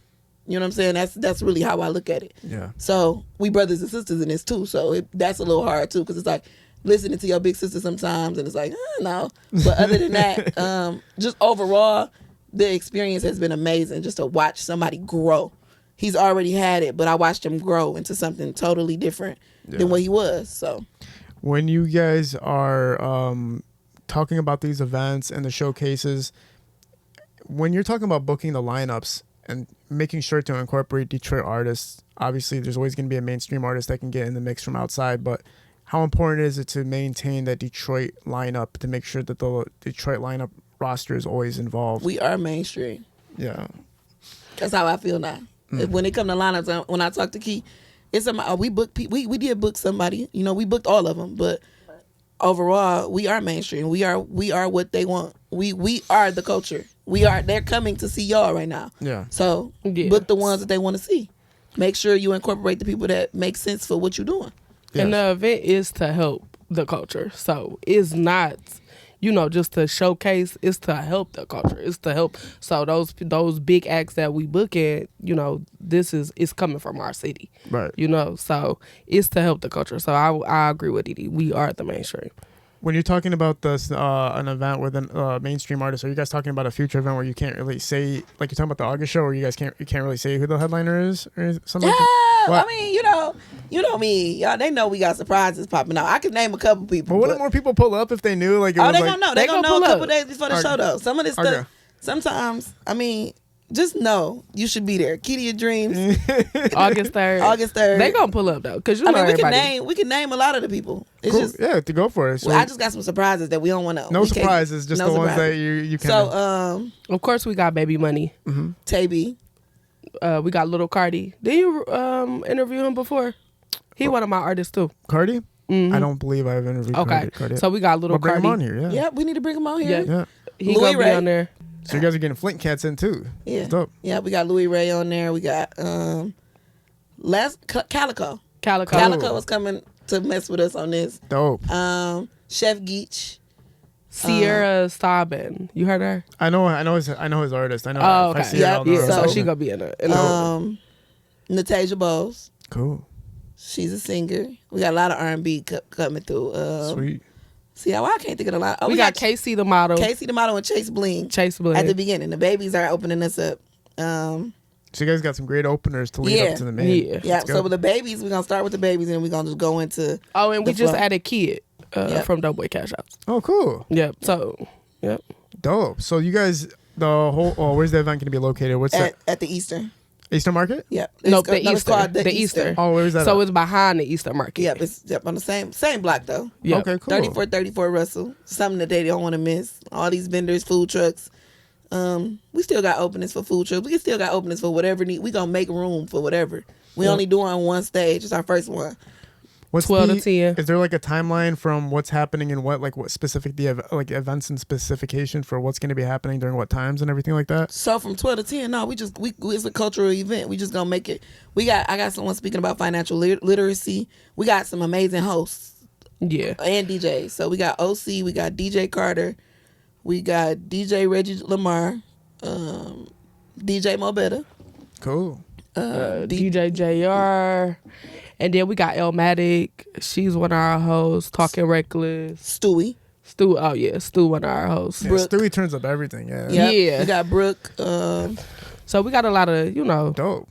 You know what I'm saying? That's really how I look at it. Yeah. So we brothers and sisters in this too. So that's a little hard too, because it's like listening to your big sister sometimes, and it's like, no. But other than that, just overall, the experience has been amazing. Just to watch somebody grow. He's already had it, but I watched him grow into something totally different than what he was. So when you guys are talking about these events and the showcases, when you're talking about booking the lineups and making sure to incorporate Detroit artists, obviously there's always going to be a mainstream artist that can get in the mix from outside, but how important is it to maintain that Detroit lineup, to make sure that the Detroit lineup roster is always involved? we are mainstream. Yeah. That's how I feel now. When it comes to lineups, when I talk to Key, it's we did book somebody. You know, we booked all of them, but overall, we are mainstream. We are what they want. We are the culture. They're coming to see y'all right now. Yeah. So book the ones that they want to see. Make sure you incorporate the people that make sense for what you're doing. Yes. And the event is to help the culture. So it's not, just to showcase. It's to help the culture. It's to help. So those big acts that we book at, it's coming from our city. Right. So it's to help the culture. So I agree with Didi. We are the mainstream. When you're talking about this, an event with a mainstream artist, are you guys talking about a future event where you can't really say, like you're talking about the August show, where you can't really say who the headliner is or something? Yeah, like that? What? I mean, you know me, y'all. They know we got surprises popping out. I can name a couple people. But wouldn't more people pull up if they knew? Like, it was they like, gonna know. They gonna know pull a couple up. days before the show, though. Some of this stuff. Sometimes, I mean, just know you should be there. Key to your dreams. August 3rd. August 3rd. They gonna pull up though, because we everybody. can name a lot of the people. It's Cool. just Yeah, to go for it. So I just got some surprises that we don't want to. no surprises, just the ones that you can. So Of course, we got Baby Money. Tay B. We got Little Cardi. Did you interview him before? He one of my artists too. Cardi? Mhm. I don't believe I've interviewed Okay, Cardi. so we got Little But bring Cardi. him on here, yeah. Yeah, we need to bring him on here. Yeah. Yeah. He Louis gonna Ray. be on there. So you guys are getting Flint Cats in too. Yeah. That's dope. Yeah, we got Louis Ray on there. We got Calico. Calico. Calico was coming to mess with us on this. Dope. Chef Geach. Sierra Staben. You heard her? I know his artist. I know. Oh, If I okay. see it, I'll know. Yeah, so So- she gonna be in it. Natasia Bowles. Cool. She's a singer. We got a lot of R&B coming through. Sweet. See how I can't think of a lot. Oh, we got Casey the model. Casey the model and Chase Bling. Chase Bling. At the beginning. The babies are opening us up. So you guys got some great openers to lead Yeah. up to the main. Yeah. Yeah, Let's go. so with the babies, we're going to start with the babies and we're going to just go into... Oh, and we the just flow. added Kid Yep. from Doughboy Cash Outs. Oh, cool. Yep. So, yep. Dope. So you guys, the whole, where's the event going to be located? What's that? At the Eastern. Eastern Market? Yep. Nope, It's Easter. called The Easter. Oh, where's that? So at? it's behind the Easter Market. Yep, it's on the same block though. Yep. Okay, cool. 3434 Russell. Something that they don't want to miss. All these vendors, food trucks. We still got openings for food trucks. We still got openings for whatever need. We gonna make room for whatever. We Yep. only do on one stage. It's our first one. What's 12 to 10. Is there like a timeline from what's happening and what specific events and specification for what's going to be happening during what times and everything like that? So from 12 to 10, no, we it's a cultural event. We just gonna make it. I got someone speaking about financial literacy. We got some amazing hosts Yeah. and DJs. So we got OC, we got DJ Carter, we got DJ Reggie Lamar, DJ Mobetta, Cool. DJ JR. And then we got Elmatic. She's one of our hosts. Talking Reckless. Stewie. Stu. Oh, yeah. Stu, one of our hosts. Yeah, Brooke. Stewie turns up everything. Yeah. Yep. Yeah. We got Brooke. So we got a lot of, Dope.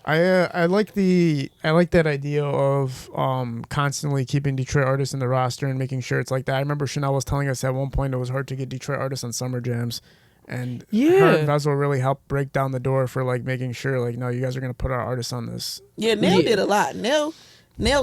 I like that idea of constantly keeping Detroit artists in the roster and making sure it's like that. I remember Chanel was telling us at one point it was hard to get Detroit artists on summer jams, and her and Vezel really helped break down the door for like making sure like, no, you guys are gonna put our artists on this. Yeah, Nell did a lot. Nell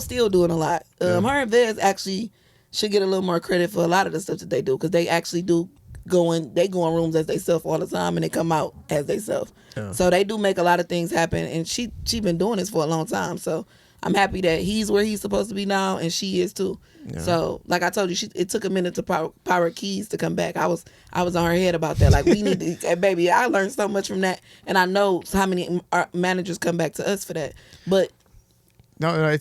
still doing a lot. Her and Vez actually should get a little more credit for a lot of the stuff that they do, because they actually do go in rooms as they self all the time and they come out as they self. Yeah. So they do make a lot of things happen, and she been doing this for a long time. So I'm happy that he's where he's supposed to be now, and she is too. Yeah. So, like I told you, it took a minute to power Keys to come back. I was on her head about that. Like, we need to, baby, I learned so much from that, and I know how many managers come back to us for that. But No,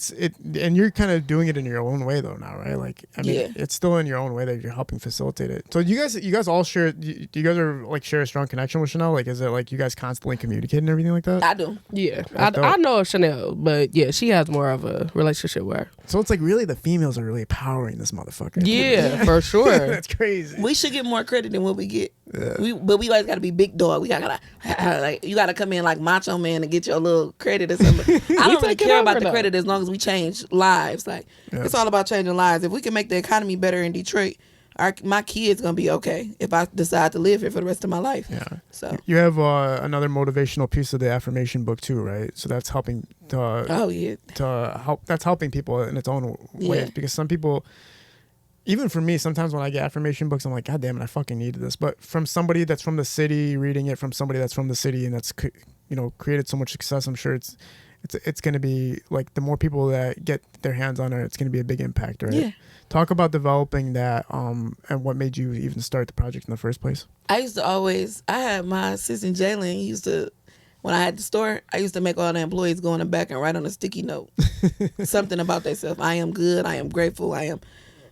and you're kind of doing it in your own way though now, right? Like, I mean, it's still in your own way that you're helping facilitate it. So you guys all share. Do you guys are like share a strong connection with Chanel? Like, is it like you guys constantly communicate and everything like that? I do. Yeah, I know of Chanel, but yeah, she has more of a relationship with her. So it's like really the females are really powering this motherfucker. Yeah, for sure. That's crazy. We should get more credit than what we get. Yeah. But we always got to be big dog. We gotta like, you got to come in like Macho Man to get your little credit or something. I don't really care about the credit as long as we change lives. Like, it's all about changing lives. If we can make the economy better in Detroit, my kids gonna be okay if I decide to live here for the rest of my life. Yeah. So you have another motivational piece of the Affirmation Book too, right? So that's helping to help. That's helping people in its own way, because some people, even for me, sometimes when I get affirmation books, I'm like, God damn it, I fucking needed this. But from somebody that's from the city, reading it from somebody that's from the city and that's created so much success, I'm sure it's going to be like the more people that get their hands on it, it's going to be a big impact, right? Yeah. Talk about developing that and what made you even start the project in the first place. I had my assistant Jalen, he used to, when I had the store, I used to make all the employees go in the back and write on a sticky note something about themselves. I am good, I am grateful, I am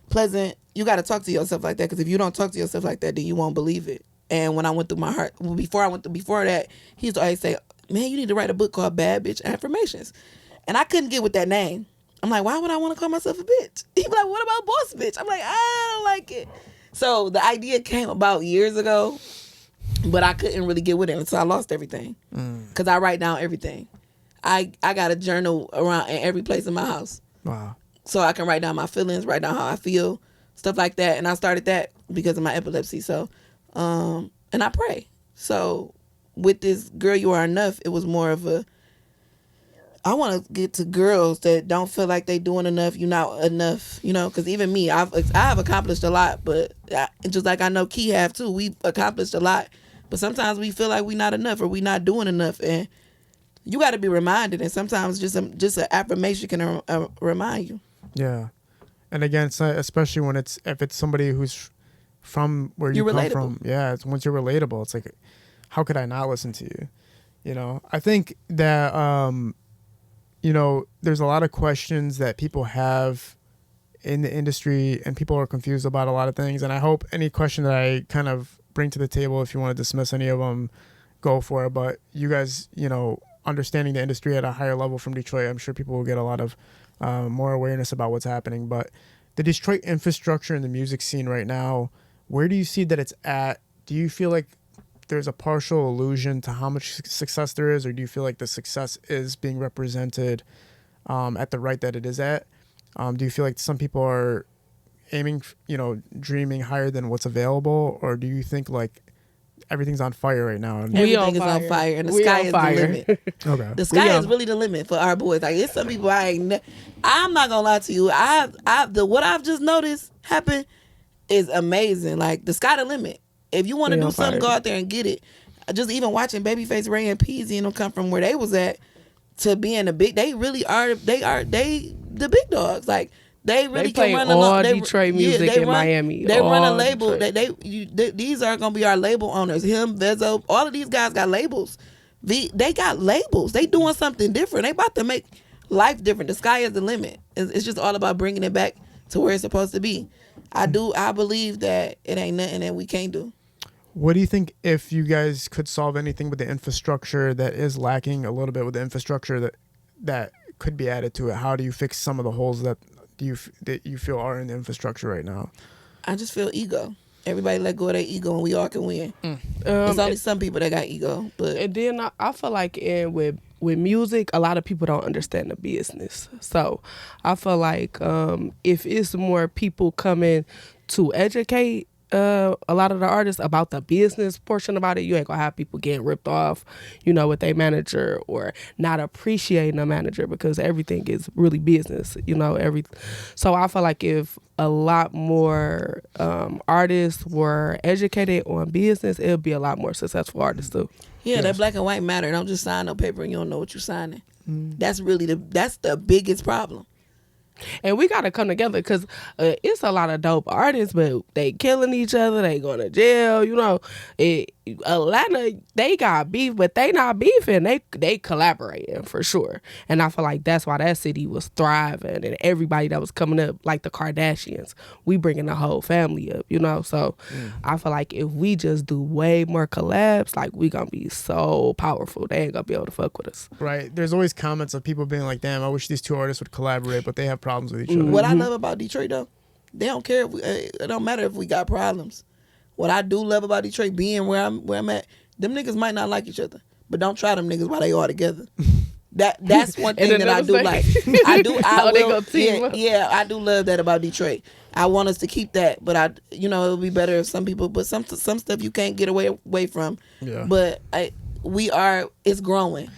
pleasant. You got to talk to yourself like that, because if you don't talk to yourself like that, then you won't believe it. And when I went through my heart, before that, he used to always say, man, you need to write a book called Bad Bitch Affirmations. And I couldn't get with that name. I'm like, why would I want to call myself a bitch? He'd be like, what about boss bitch? I'm like, I don't like it. So the idea came about years ago, but I couldn't really get with it, so I lost everything. Because I write down everything. I got a journal around in every place in my house. Wow. So I can write down my feelings, write down how I feel, stuff like that. And I started that because of my epilepsy. So, and I pray. So with this Girl You Are Enough, it was more of I want to get to girls that don't feel like they doing enough, you're not enough, because even me, I have accomplished a lot, but just like I know Key have too, we've accomplished a lot, but sometimes we feel like we're not enough or we're not doing enough, and you got to be reminded, and sometimes just an affirmation can remind you. Yeah. And again, it's not, especially if it's somebody who's from where you come from. Yeah, once you're relatable, it's like, how could I not listen to you? I think that, there's a lot of questions that people have in the industry, and people are confused about a lot of things. And I hope any question that I kind of bring to the table, if you want to dismiss any of them, go for it. But you guys, understanding the industry at a higher level from Detroit, I'm sure people will get a lot of more awareness about what's happening. But the Detroit infrastructure in the music scene right now, where do you see that it's at? Do you feel like there's a partial illusion to how much success there is, or do you feel like the success is being represented at the rate that it is at? Do you feel like some people are aiming, dreaming higher than what's available, or do you think like everything's on fire right now? Everything is on fire, and the sky is the limit. Okay. The sky is really the limit for our boys. Like, it's some people I'm not gonna lie to you. What I've just noticed happen is amazing. Like, the sky the limit. If you want to do something, go out there and get it. Just even watching Babyface, Ray, and Peasy and them come from where they was at to being the big. They really are. They the big dogs. Like, they really can run all Detroit music in Miami. They run a label. These are gonna be our label owners. Him, Vezo, all of these guys got labels. They got labels. They doing something different. They about to make life different. The sky is the limit. It's just all about bringing it back to where it's supposed to be. I that it ain't nothing that we can't do. What do you think, if you guys could solve anything with the infrastructure that is lacking a little bit with the infrastructure that could be added to it? How do you fix some of the holes that you feel are in the infrastructure right now? I just feel ego. Everybody let go of their ego, and we all can win. There's only some people that got ego, but and then I feel like with music, a lot of people don't understand the business. So I feel like if it's more people coming to educate, a lot of the artists about the business portion about it. You ain't gonna have people getting ripped off, with their manager or not appreciating a manager because everything is really business, So I feel like if a lot more artists were educated on business, it would be a lot more successful artists too. Yeah, that black and white matter. Don't just sign no paper and you don't know what you're signing. That's really that's the biggest problem. And we got to come together because it's a lot of dope artists, but they killing each other. They going to jail. Atlanta, they got beef, but they not beefing. They collaborating for sure. And I feel like that's why that city was thriving. And everybody that was coming up, like the Kardashians, we bringing the whole family up, So I feel like if we just do way more collabs, like we going to be so powerful. They ain't going to be able to fuck with us. Right. There's always comments of people being like, damn, I wish these two artists would collaborate, but they have problems with each other. What I love about Detroit, though, they don't care if it don't matter if we got problems. What I do love about Detroit being where I'm at, them niggas might not like each other, but don't try them niggas while they all together. That's one thing that I do like. I do love that about Detroit. I want us to keep that, but it'll be better if some people, but some stuff you can't get away from. Yeah. But it's growing.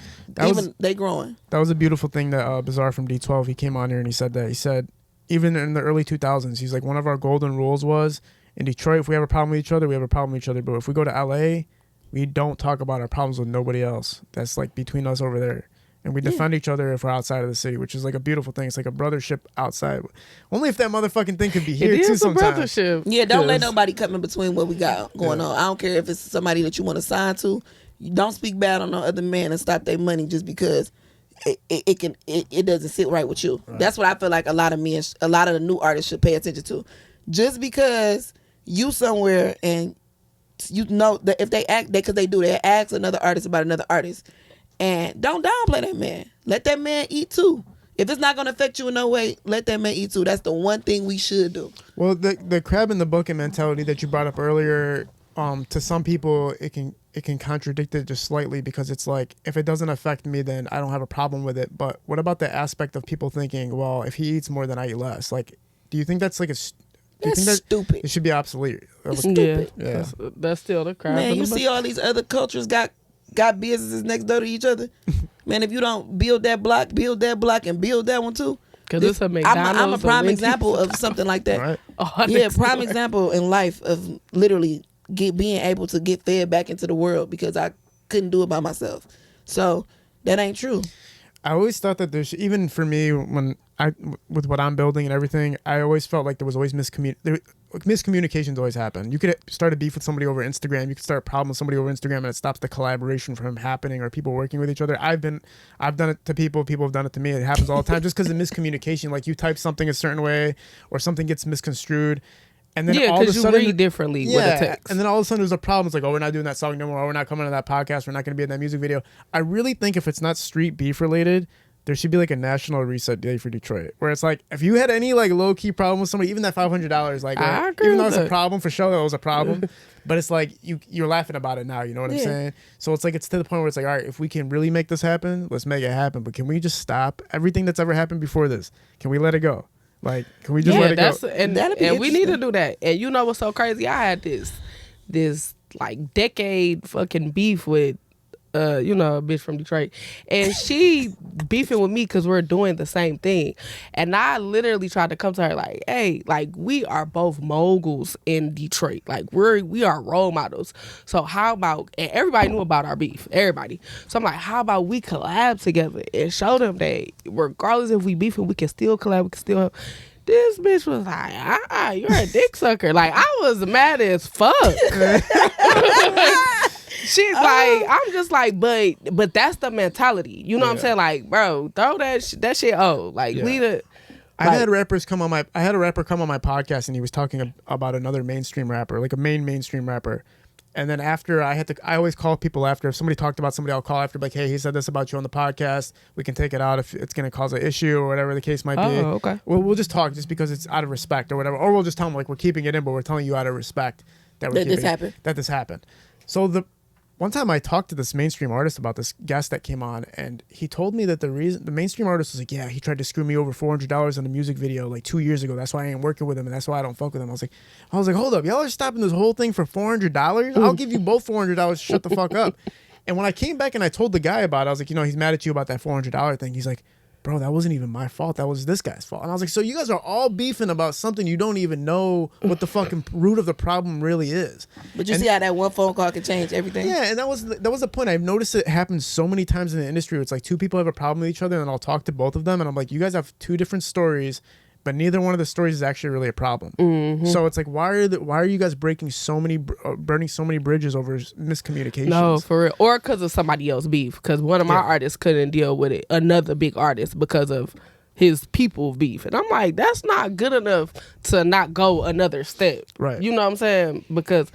They growing. That was a beautiful thing that Bizarre from D12, he came on here and he said that. He said, even in the early 2000s, he's like, one of our golden rules was, in Detroit, if we have a problem with each other, we have a problem with each other. But if we go to LA, we don't talk about our problems with nobody else. That's like between us over there. And we defend each other if we're outside of the city, which is like a beautiful thing. It's like a brothership outside. Only if that motherfucking thing could be here too sometimes. Yeah, don't let nobody come in between what we got going on. I don't care if it's somebody that you want to sign to. You don't speak bad on no other man and stop their money just because it doesn't sit right with you. Right. That's what I feel like a lot of the new artists should pay attention to. Just because you somewhere and that if they act, because they ask another artist about another artist, and don't downplay that man. Let that man eat too. If it's not going to affect you in no way, let that man eat too. That's the one thing we should do. Well, the crab in the bucket mentality that you brought up earlier, to some people it can contradict it just slightly, because it's like, if it doesn't affect me, then I don't have a problem with it. But what about the aspect of people thinking, well, if he eats more, then I eat less? Like, do you think that's like that's stupid? It should be obsolete. It's stupid. Yeah. That's still the crap. Man, you see all these other cultures got businesses next door to each other. Man, if you don't build that block and build that one too. Because it's a McDonald's. I'm a prime example of something like that. Right. Yeah, prime example in life of literally being able to get fed back into the world because I couldn't do it by myself. So that ain't true. I always thought that there's, even for me, with what I'm building and everything, I always felt like there was always miscommunications always happen. You could start a beef with somebody over Instagram. You could start a problem with somebody over Instagram, and it stops the collaboration from happening or people working with each other. I've done it to people have done it to me. It happens all the time just because of miscommunication. Like, you type something a certain way or something gets misconstrued. And then all of a sudden, you read differently with a text. And then all of a sudden there's a problem. It's like, oh, we're not doing that song no more. Oh, we're not coming to that podcast. We're not going to be in that music video. I really think if it's not street beef related, there should be like a national reset day for Detroit, where it's like, if you had any like low key problem with somebody, even that $500, like, even though it's a problem, for sure that was a problem, but it's like you're laughing about it now. You know what I'm saying? So it's like, it's to the point where it's like, all right, if we can really make this happen, let's make it happen. But can we just stop everything that's ever happened before this? Can we let it go? Like, can we just let it go? And we need to do that. And you know what's so crazy? I had this like decade fucking beef with a bitch from Detroit, and she beefing with me because we're doing the same thing. And I literally tried to come to her like, hey, like, we are both moguls in Detroit. Like, we are role models. So how about, and everybody knew about our beef, everybody. So I'm like, how about we collab together and show them that regardless if we beefing, we can still collab, we can still. This bitch was like, you're a dick sucker. Like, I was mad as fuck. She's like, I'm just like, but that's the mentality. You know what I'm saying? Like, bro, throw that shit. Like, leave it. I had rappers come on my podcast, and he was talking about another mainstream rapper, like a mainstream rapper. And then after, I always call people after. If somebody talked about somebody, I'll call after, like, hey, he said this about you on the podcast. We can take it out if it's going to cause an issue or whatever the case might be. Oh, okay. We'll just talk just because it's out of respect or whatever. Or we'll just tell them, like, we're keeping it in, but we're telling you out of respect that this happened. So one time I talked to this mainstream artist about this guest that came on, and he told me that the reason the mainstream artist was like, yeah, he tried to screw me over $400 on a music video like 2 years ago. That's why I ain't working with him, and that's why I don't fuck with him. I was like, hold up, y'all are stopping this whole thing for $400? I'll give you both $400. Shut the fuck up. And when I came back and I told the guy about it, I was like, he's mad at you about that $400 thing. He's like, bro, that wasn't even my fault. That was this guy's fault. And I was like, so you guys are all beefing about something you don't even know what the fucking root of the problem really is. But you see how that one phone call can change everything? Yeah, and that was the point. I've noticed it happens so many times in the industry where it's like two people have a problem with each other, and I'll talk to both of them, and I'm like, you guys have two different stories, but neither one of the stories is actually really a problem. Mm-hmm. So it's like, why are you guys burning so many bridges over miscommunications? No, for real. Or because of somebody else's beef. Because one of my artists couldn't deal with it. Another big artist because of his people beef. And I'm like, that's not good enough to not go another step. Right. You know what I'm saying? Because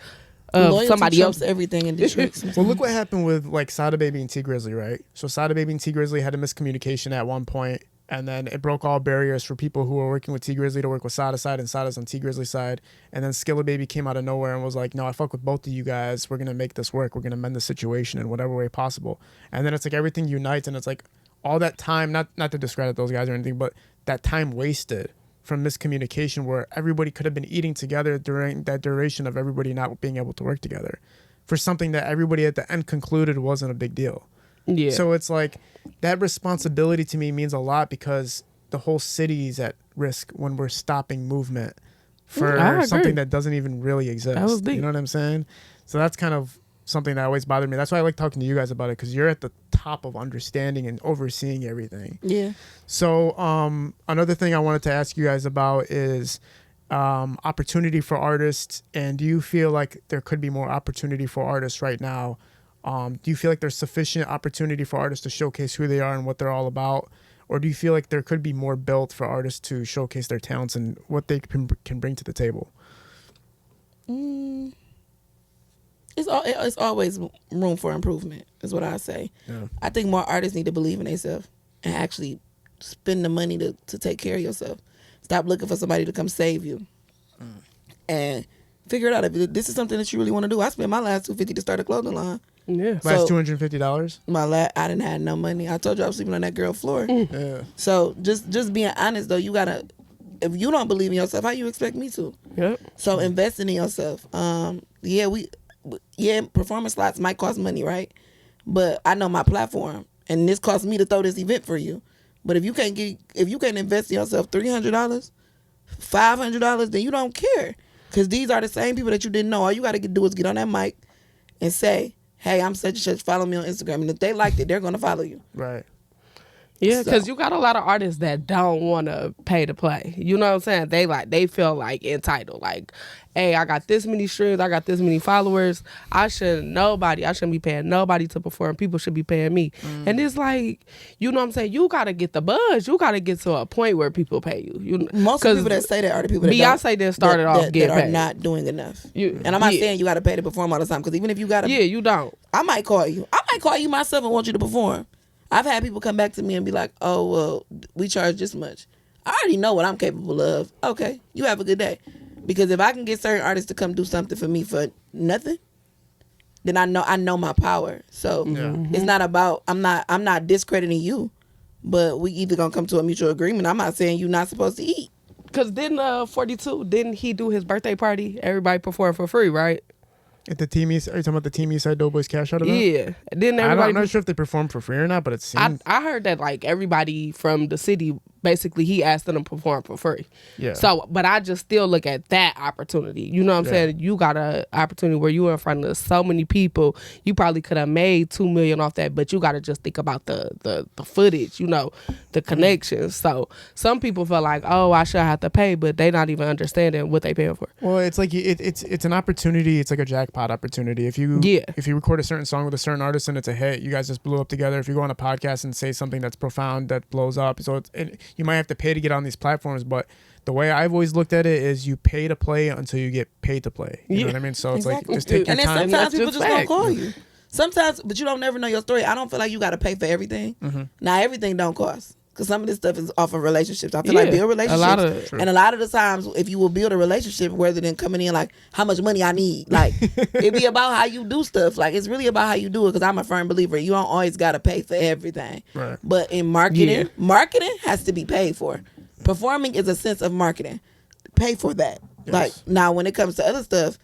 of somebody else. Everything in Detroit. Well, look what happened with like Sada Baby and T Grizzly, right? So Sada Baby and T Grizzly had a miscommunication at one point. And then it broke all barriers for people who were working with T Grizzly to work with Sada side, and Sada's on T Grizzly side. And then Skilla Baby came out of nowhere and was like, no, I fuck with both of you guys. We're going to make this work. We're going to mend the situation in whatever way possible. And then it's like everything unites, and it's like all that time, not to discredit those guys or anything, but that time wasted from miscommunication where everybody could have been eating together during that duration of everybody not being able to work together for something that everybody at the end concluded wasn't a big deal. Yeah. So it's like that responsibility to me means a lot because the whole city is at risk when we're stopping movement for something that doesn't even really exist. That was deep. You know what I'm saying? So that's kind of something that always bothered me. That's why I like talking to you guys about it, because you're at the top of understanding and overseeing everything. Yeah. So another thing I wanted to ask you guys about is opportunity for artists. And do you feel like there could be more opportunity for artists right now? Do you feel like there's sufficient opportunity for artists to showcase who they are and what they're all about? Or do you feel like there could be more built for artists to showcase their talents and what they can bring to the table? It's always room for improvement, is what I say. Yeah. I think more artists need to believe in themselves and actually spend the money to take care of yourself. Stop looking for somebody to come save you. And figure it out. If this is something that you really want to do, I spent my last $250 to start a clothing line. Yeah. Last $250? I didn't have no money. I told you I was sleeping on that girl's floor. Yeah. So just being honest though, you gotta. If you don't believe in yourself, how you expect me to? Yep. So investing in yourself. Performance slots might cost money, right? But I know my platform, and this costs me to throw this event for you. But if you can't invest in yourself $300, $500, then you don't care. Because these are the same people that you didn't know. All you got to do is get on that mic and say, hey, I'm such and such, follow me on Instagram. And if they liked it, they're going to follow you. Right. Yeah, because you got a lot of artists that don't want to pay to play. You know what I'm saying? They feel like entitled. Like, hey, I got this many streams, I got this many followers. I shouldn't be paying nobody to perform. People should be paying me. And it's like, you know what I'm saying? You got to get the buzz. You got to get to a point where people pay you. Most of the people that say that are the people that Beyonce didn't start it off getting paid. Are not doing enough. And I'm not saying you got to pay to perform all the time, because even if you got to... Yeah, you don't. I might call you. I might call you myself and want you to perform. I've had people come back to me and be like, oh, well, we charge this much. I already know what I'm capable of. Okay, you have a good day. Because if I can get certain artists to come do something for me for nothing, then I know my power. So it's not about, I'm not discrediting you, but we either gonna come to a mutual agreement. I'm not saying you're not supposed to eat. Because didn't 42, didn't he do his birthday party? Everybody performed for free, right? At the Team East, are you talking about the Team Eastside Doughboys cash out event? Yeah. Didn't everybody? I'm not sure if they performed for free or not, but it seemed... I heard that like everybody from the city, basically he asked them to perform for free. Yeah. So, but I just still look at that opportunity. You know what I'm saying? You got an opportunity where you in front of so many people. You probably could have made $2 million off that, but you got to just think about the footage, you know, the connections. So some people feel like, oh, I should have to pay, but they not even understanding what they paying for. Well, it's like it's an opportunity. It's like a jackpot opportunity. If you record a certain song with a certain artist and it's a hit, you guys just blew up together. If you go on a podcast and say something that's profound that blows up, so you might have to pay to get on these platforms, but the way I've always looked at it is you pay to play until you get paid to play. You know what I mean? So it's like, just take your time. And then sometimes people just don't call you. Sometimes, but you don't never know your story. I don't feel like you got to pay for everything. Now, everything don't cost. Because some of this stuff is off of relationships. I feel like build relationships. And a lot of the times, if you will build a relationship rather than coming in like, how much money I need. Like, it be about how you do stuff. Like, it's really about how you do it, because I'm a firm believer. You don't always got to pay for everything. Right. But in marketing, marketing has to be paid for. Performing is a sense of marketing. Pay for that. Yes. Like, now when it comes to other stuff,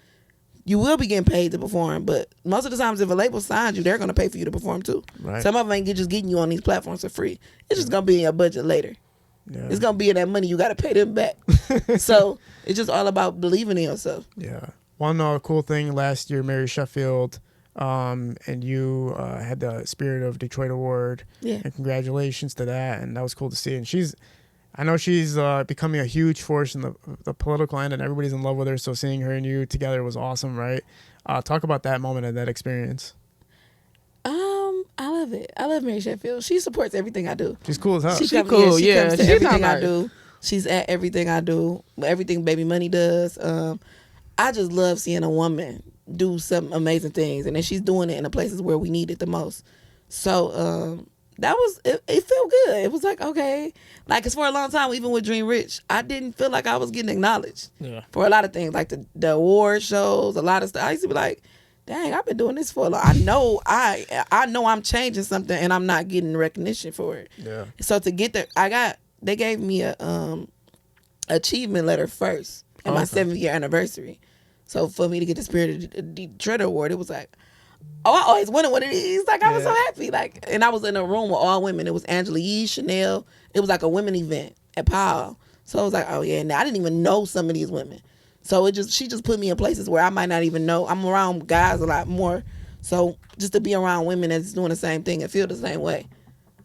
you will be getting paid to perform, but most of the times if a label signs you, they're going to pay for you to perform too. Right. Some of them ain't just getting you on these platforms for free. It's just going to be in your budget later. Yeah. It's going to be in that money you got to pay them back. So it's just all about believing in yourself. Yeah. One cool thing last year, Mary Sheffield, and you had the Spirit of Detroit Award. Yeah. And congratulations to that. And that was cool to see. And I know she's becoming a huge force in the political end, and everybody's in love with her. So seeing her and you together was awesome, right? Talk about that moment and that experience. I love it. I love Mary Sheffield. She supports everything I do. She's cool as hell. She's cool. She comes to She's everything not I do. She's at everything I do. Everything Baby Money does. I just love seeing a woman do some amazing things, and then she's doing it in the places where we need it the most. So that was it felt good. It was like, okay, like, cause for a long time, even with Dream Rich, I didn't feel like I was getting acknowledged for a lot of things, like the award shows, a lot of stuff. I used to be like, dang, I've been doing this for a long. I know I'm changing something, and I'm not getting recognition for it. Yeah. So to get there, they gave me a achievement letter first at my 7th year anniversary. So for me to get the Spirit of Detroit Award, it was like, oh, I always wondered what it is. Like, I was so happy. Like, and I was in a room with all women. It was Angela Yee, Chanel. It was like a women event at Powell. So I was like, oh yeah. And I didn't even know some of these women. So she just put me in places where I might not even know. I'm around guys a lot more. So just to be around women that's doing the same thing and feel the same way,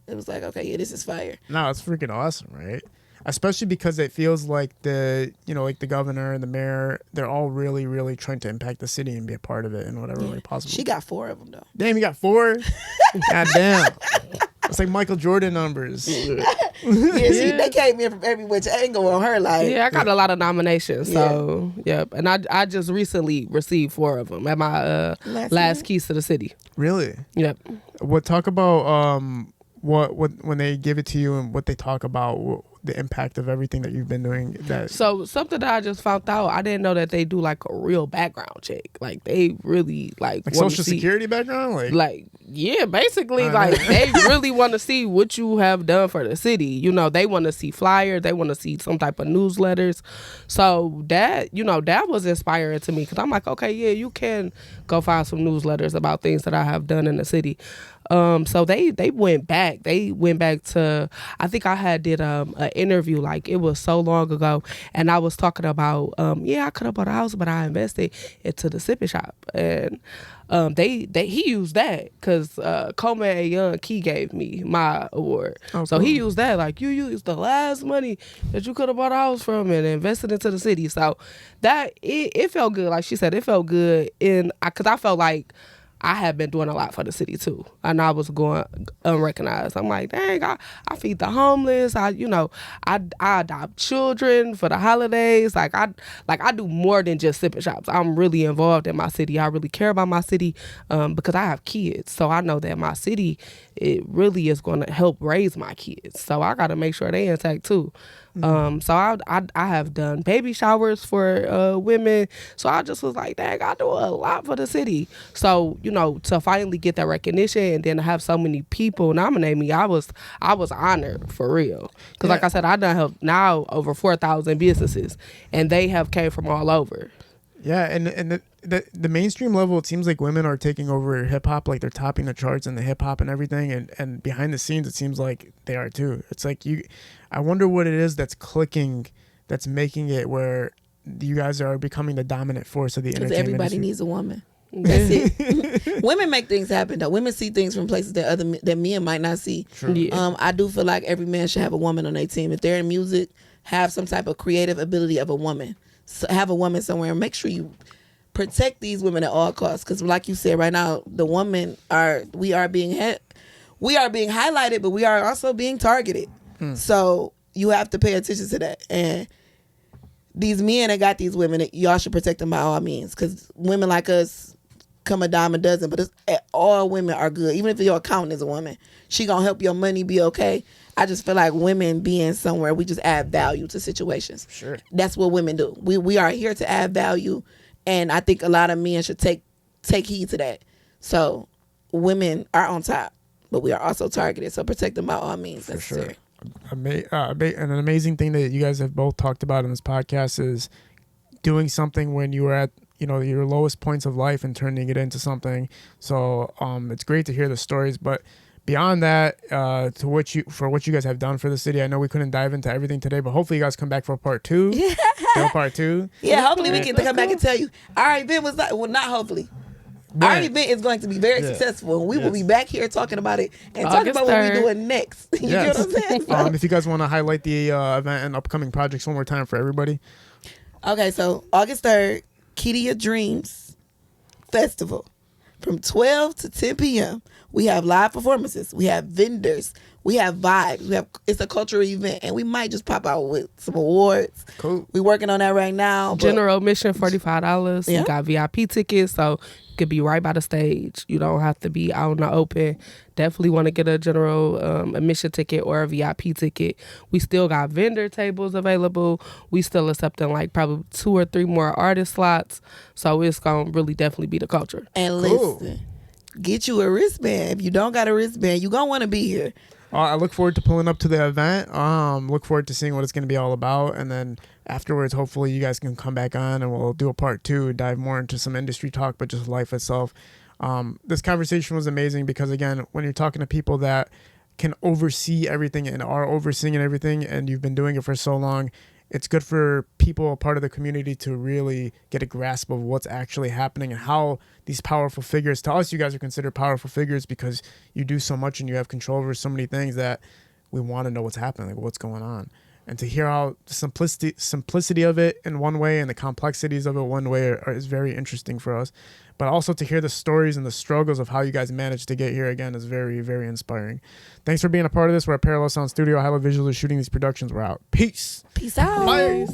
it was like, okay, yeah, this is fire. No, it's freaking awesome, right? Especially because it feels like the governor and the mayor, they're all really, really trying to impact the city and be a part of it in whatever way possible. She got 4 of them, though. Damn, you got 4? God damn. It's like Michael Jordan numbers. They came in from every which angle on her. Like, I got a lot of nominations. So, yep. And I just recently received 4 of them at my last Keys to the City. Really? Yep. Talk about what when they give it to you and what they talk about, the impact of everything that you've been doing. So something that I just found out, I didn't know that they do like a real background check. Like they really like social security background, like yeah, basically like they really want to see what you have done for the city. You know, they want to see flyers, they want to see some type of newsletters. So that that was inspiring to me, because I'm like, okay, yeah, you can go find some newsletters about things that I have done in the city. So they went back. They went back to, I think I did an interview, like it was so long ago, and I was talking about I could have bought a house, but I invested into the sipping shop, and he used that because Coleman and Young Key gave me my award. So he used that, like, you used the last money that you could have bought a house from and invested into the city. So that it felt good. Like she said, it felt good because I felt like I had been doing a lot for the city too, and I was going unrecognized. I'm like, dang, I feed the homeless. I adopt children for the holidays. Like I do more than just sipping shops. I'm really involved in my city. I really care about my city because I have kids. So I know that my city, it really is going to help raise my kids. So I got to make sure they intact too. So I have done baby showers for women. So I just was like, dang, I do a lot for the city. So, to finally get that recognition and then to have so many people nominate me, I was honored for real. Because like I said, I done helped now over 4,000 businesses, and they have came from all over. Yeah, and the mainstream level, it seems like women are taking over hip hop, like they're topping the charts in the hip hop and everything, and behind the scenes, it seems like they are too. It's like I wonder what it is that's clicking, that's making it where you guys are becoming the dominant force of the entertainment industry. Because everybody needs a woman. That's it. Women make things happen though. Women see things from places that men might not see. True. Yeah. I do feel like every man should have a woman on their team. If they're in music, have some type of creative ability of a woman. So have a woman somewhere, and make sure you protect these women at all costs. Because like you said, right now the women we are being highlighted, but we are also being targeted. So you have to pay attention to that. And these men that got these women, y'all should protect them by all means. Because women like us, come a dime a dozen, but all women are good. Even if your accountant is a woman, she gonna help your money be okay. I just feel like women being somewhere, we just add value to situations. Sure. That's what women do. We are here to add value, and I think a lot of men should take heed to that. So women are on top, but we are also targeted. So protect them by all means necessary. Sure. And an amazing thing that you guys have both talked about in this podcast is doing something when you were at your lowest points of life and turning it into something. So it's great to hear the stories, but beyond that, for what you guys have done for the city, I know we couldn't dive into everything today, but hopefully you guys come back for part 2. Yeah. Part 2. Yeah, hopefully we can come back and tell you our event was not hopefully. Right. Our event is going to be very successful, and we will be back here talking about it and talking about what we're doing next. You get what I'm saying? If you guys want to highlight the event and upcoming projects one more time for everybody. Okay, so August 3rd, Key to Your Dreams Festival. From 12 to 10 p.m., we have live performances. We have vendors. We have vibes. It's a cultural event, and we might just pop out with some awards. Cool. We're working on that right now. General admission, $45. Yeah. You got VIP tickets, so you could be right by the stage. You don't have to be out in the open. Definitely want to get a general admission ticket or a VIP ticket. We still got vendor tables available. We still accepting like probably 2 or 3 more artist slots. So it's going to really definitely be the culture. And listen, get you a wristband. If you don't got a wristband, you're going to want to be here. I look forward to pulling up to the event. Look forward to seeing what it's going to be all about. And then afterwards, hopefully you guys can come back on and we'll do a part 2, dive more into some industry talk, but just life itself. This conversation was amazing because, again, when you're talking to people that can oversee everything and are overseeing everything, and you've been doing it for so long, it's good for people, a part of the community, to really get a grasp of what's actually happening and how these powerful figures, to us, you guys are considered powerful figures because you do so much and you have control over so many things that we want to know what's happening, like what's going on. And to hear how the simplicity of it in one way and the complexities of it one way is very interesting for us. But also to hear the stories and the struggles of how you guys managed to get here, again, is very, very inspiring. Thanks for being a part of this. We're at Parallel Sound Studio. Highlight Visuals is shooting these productions. We're out. Peace. Peace out. Bye.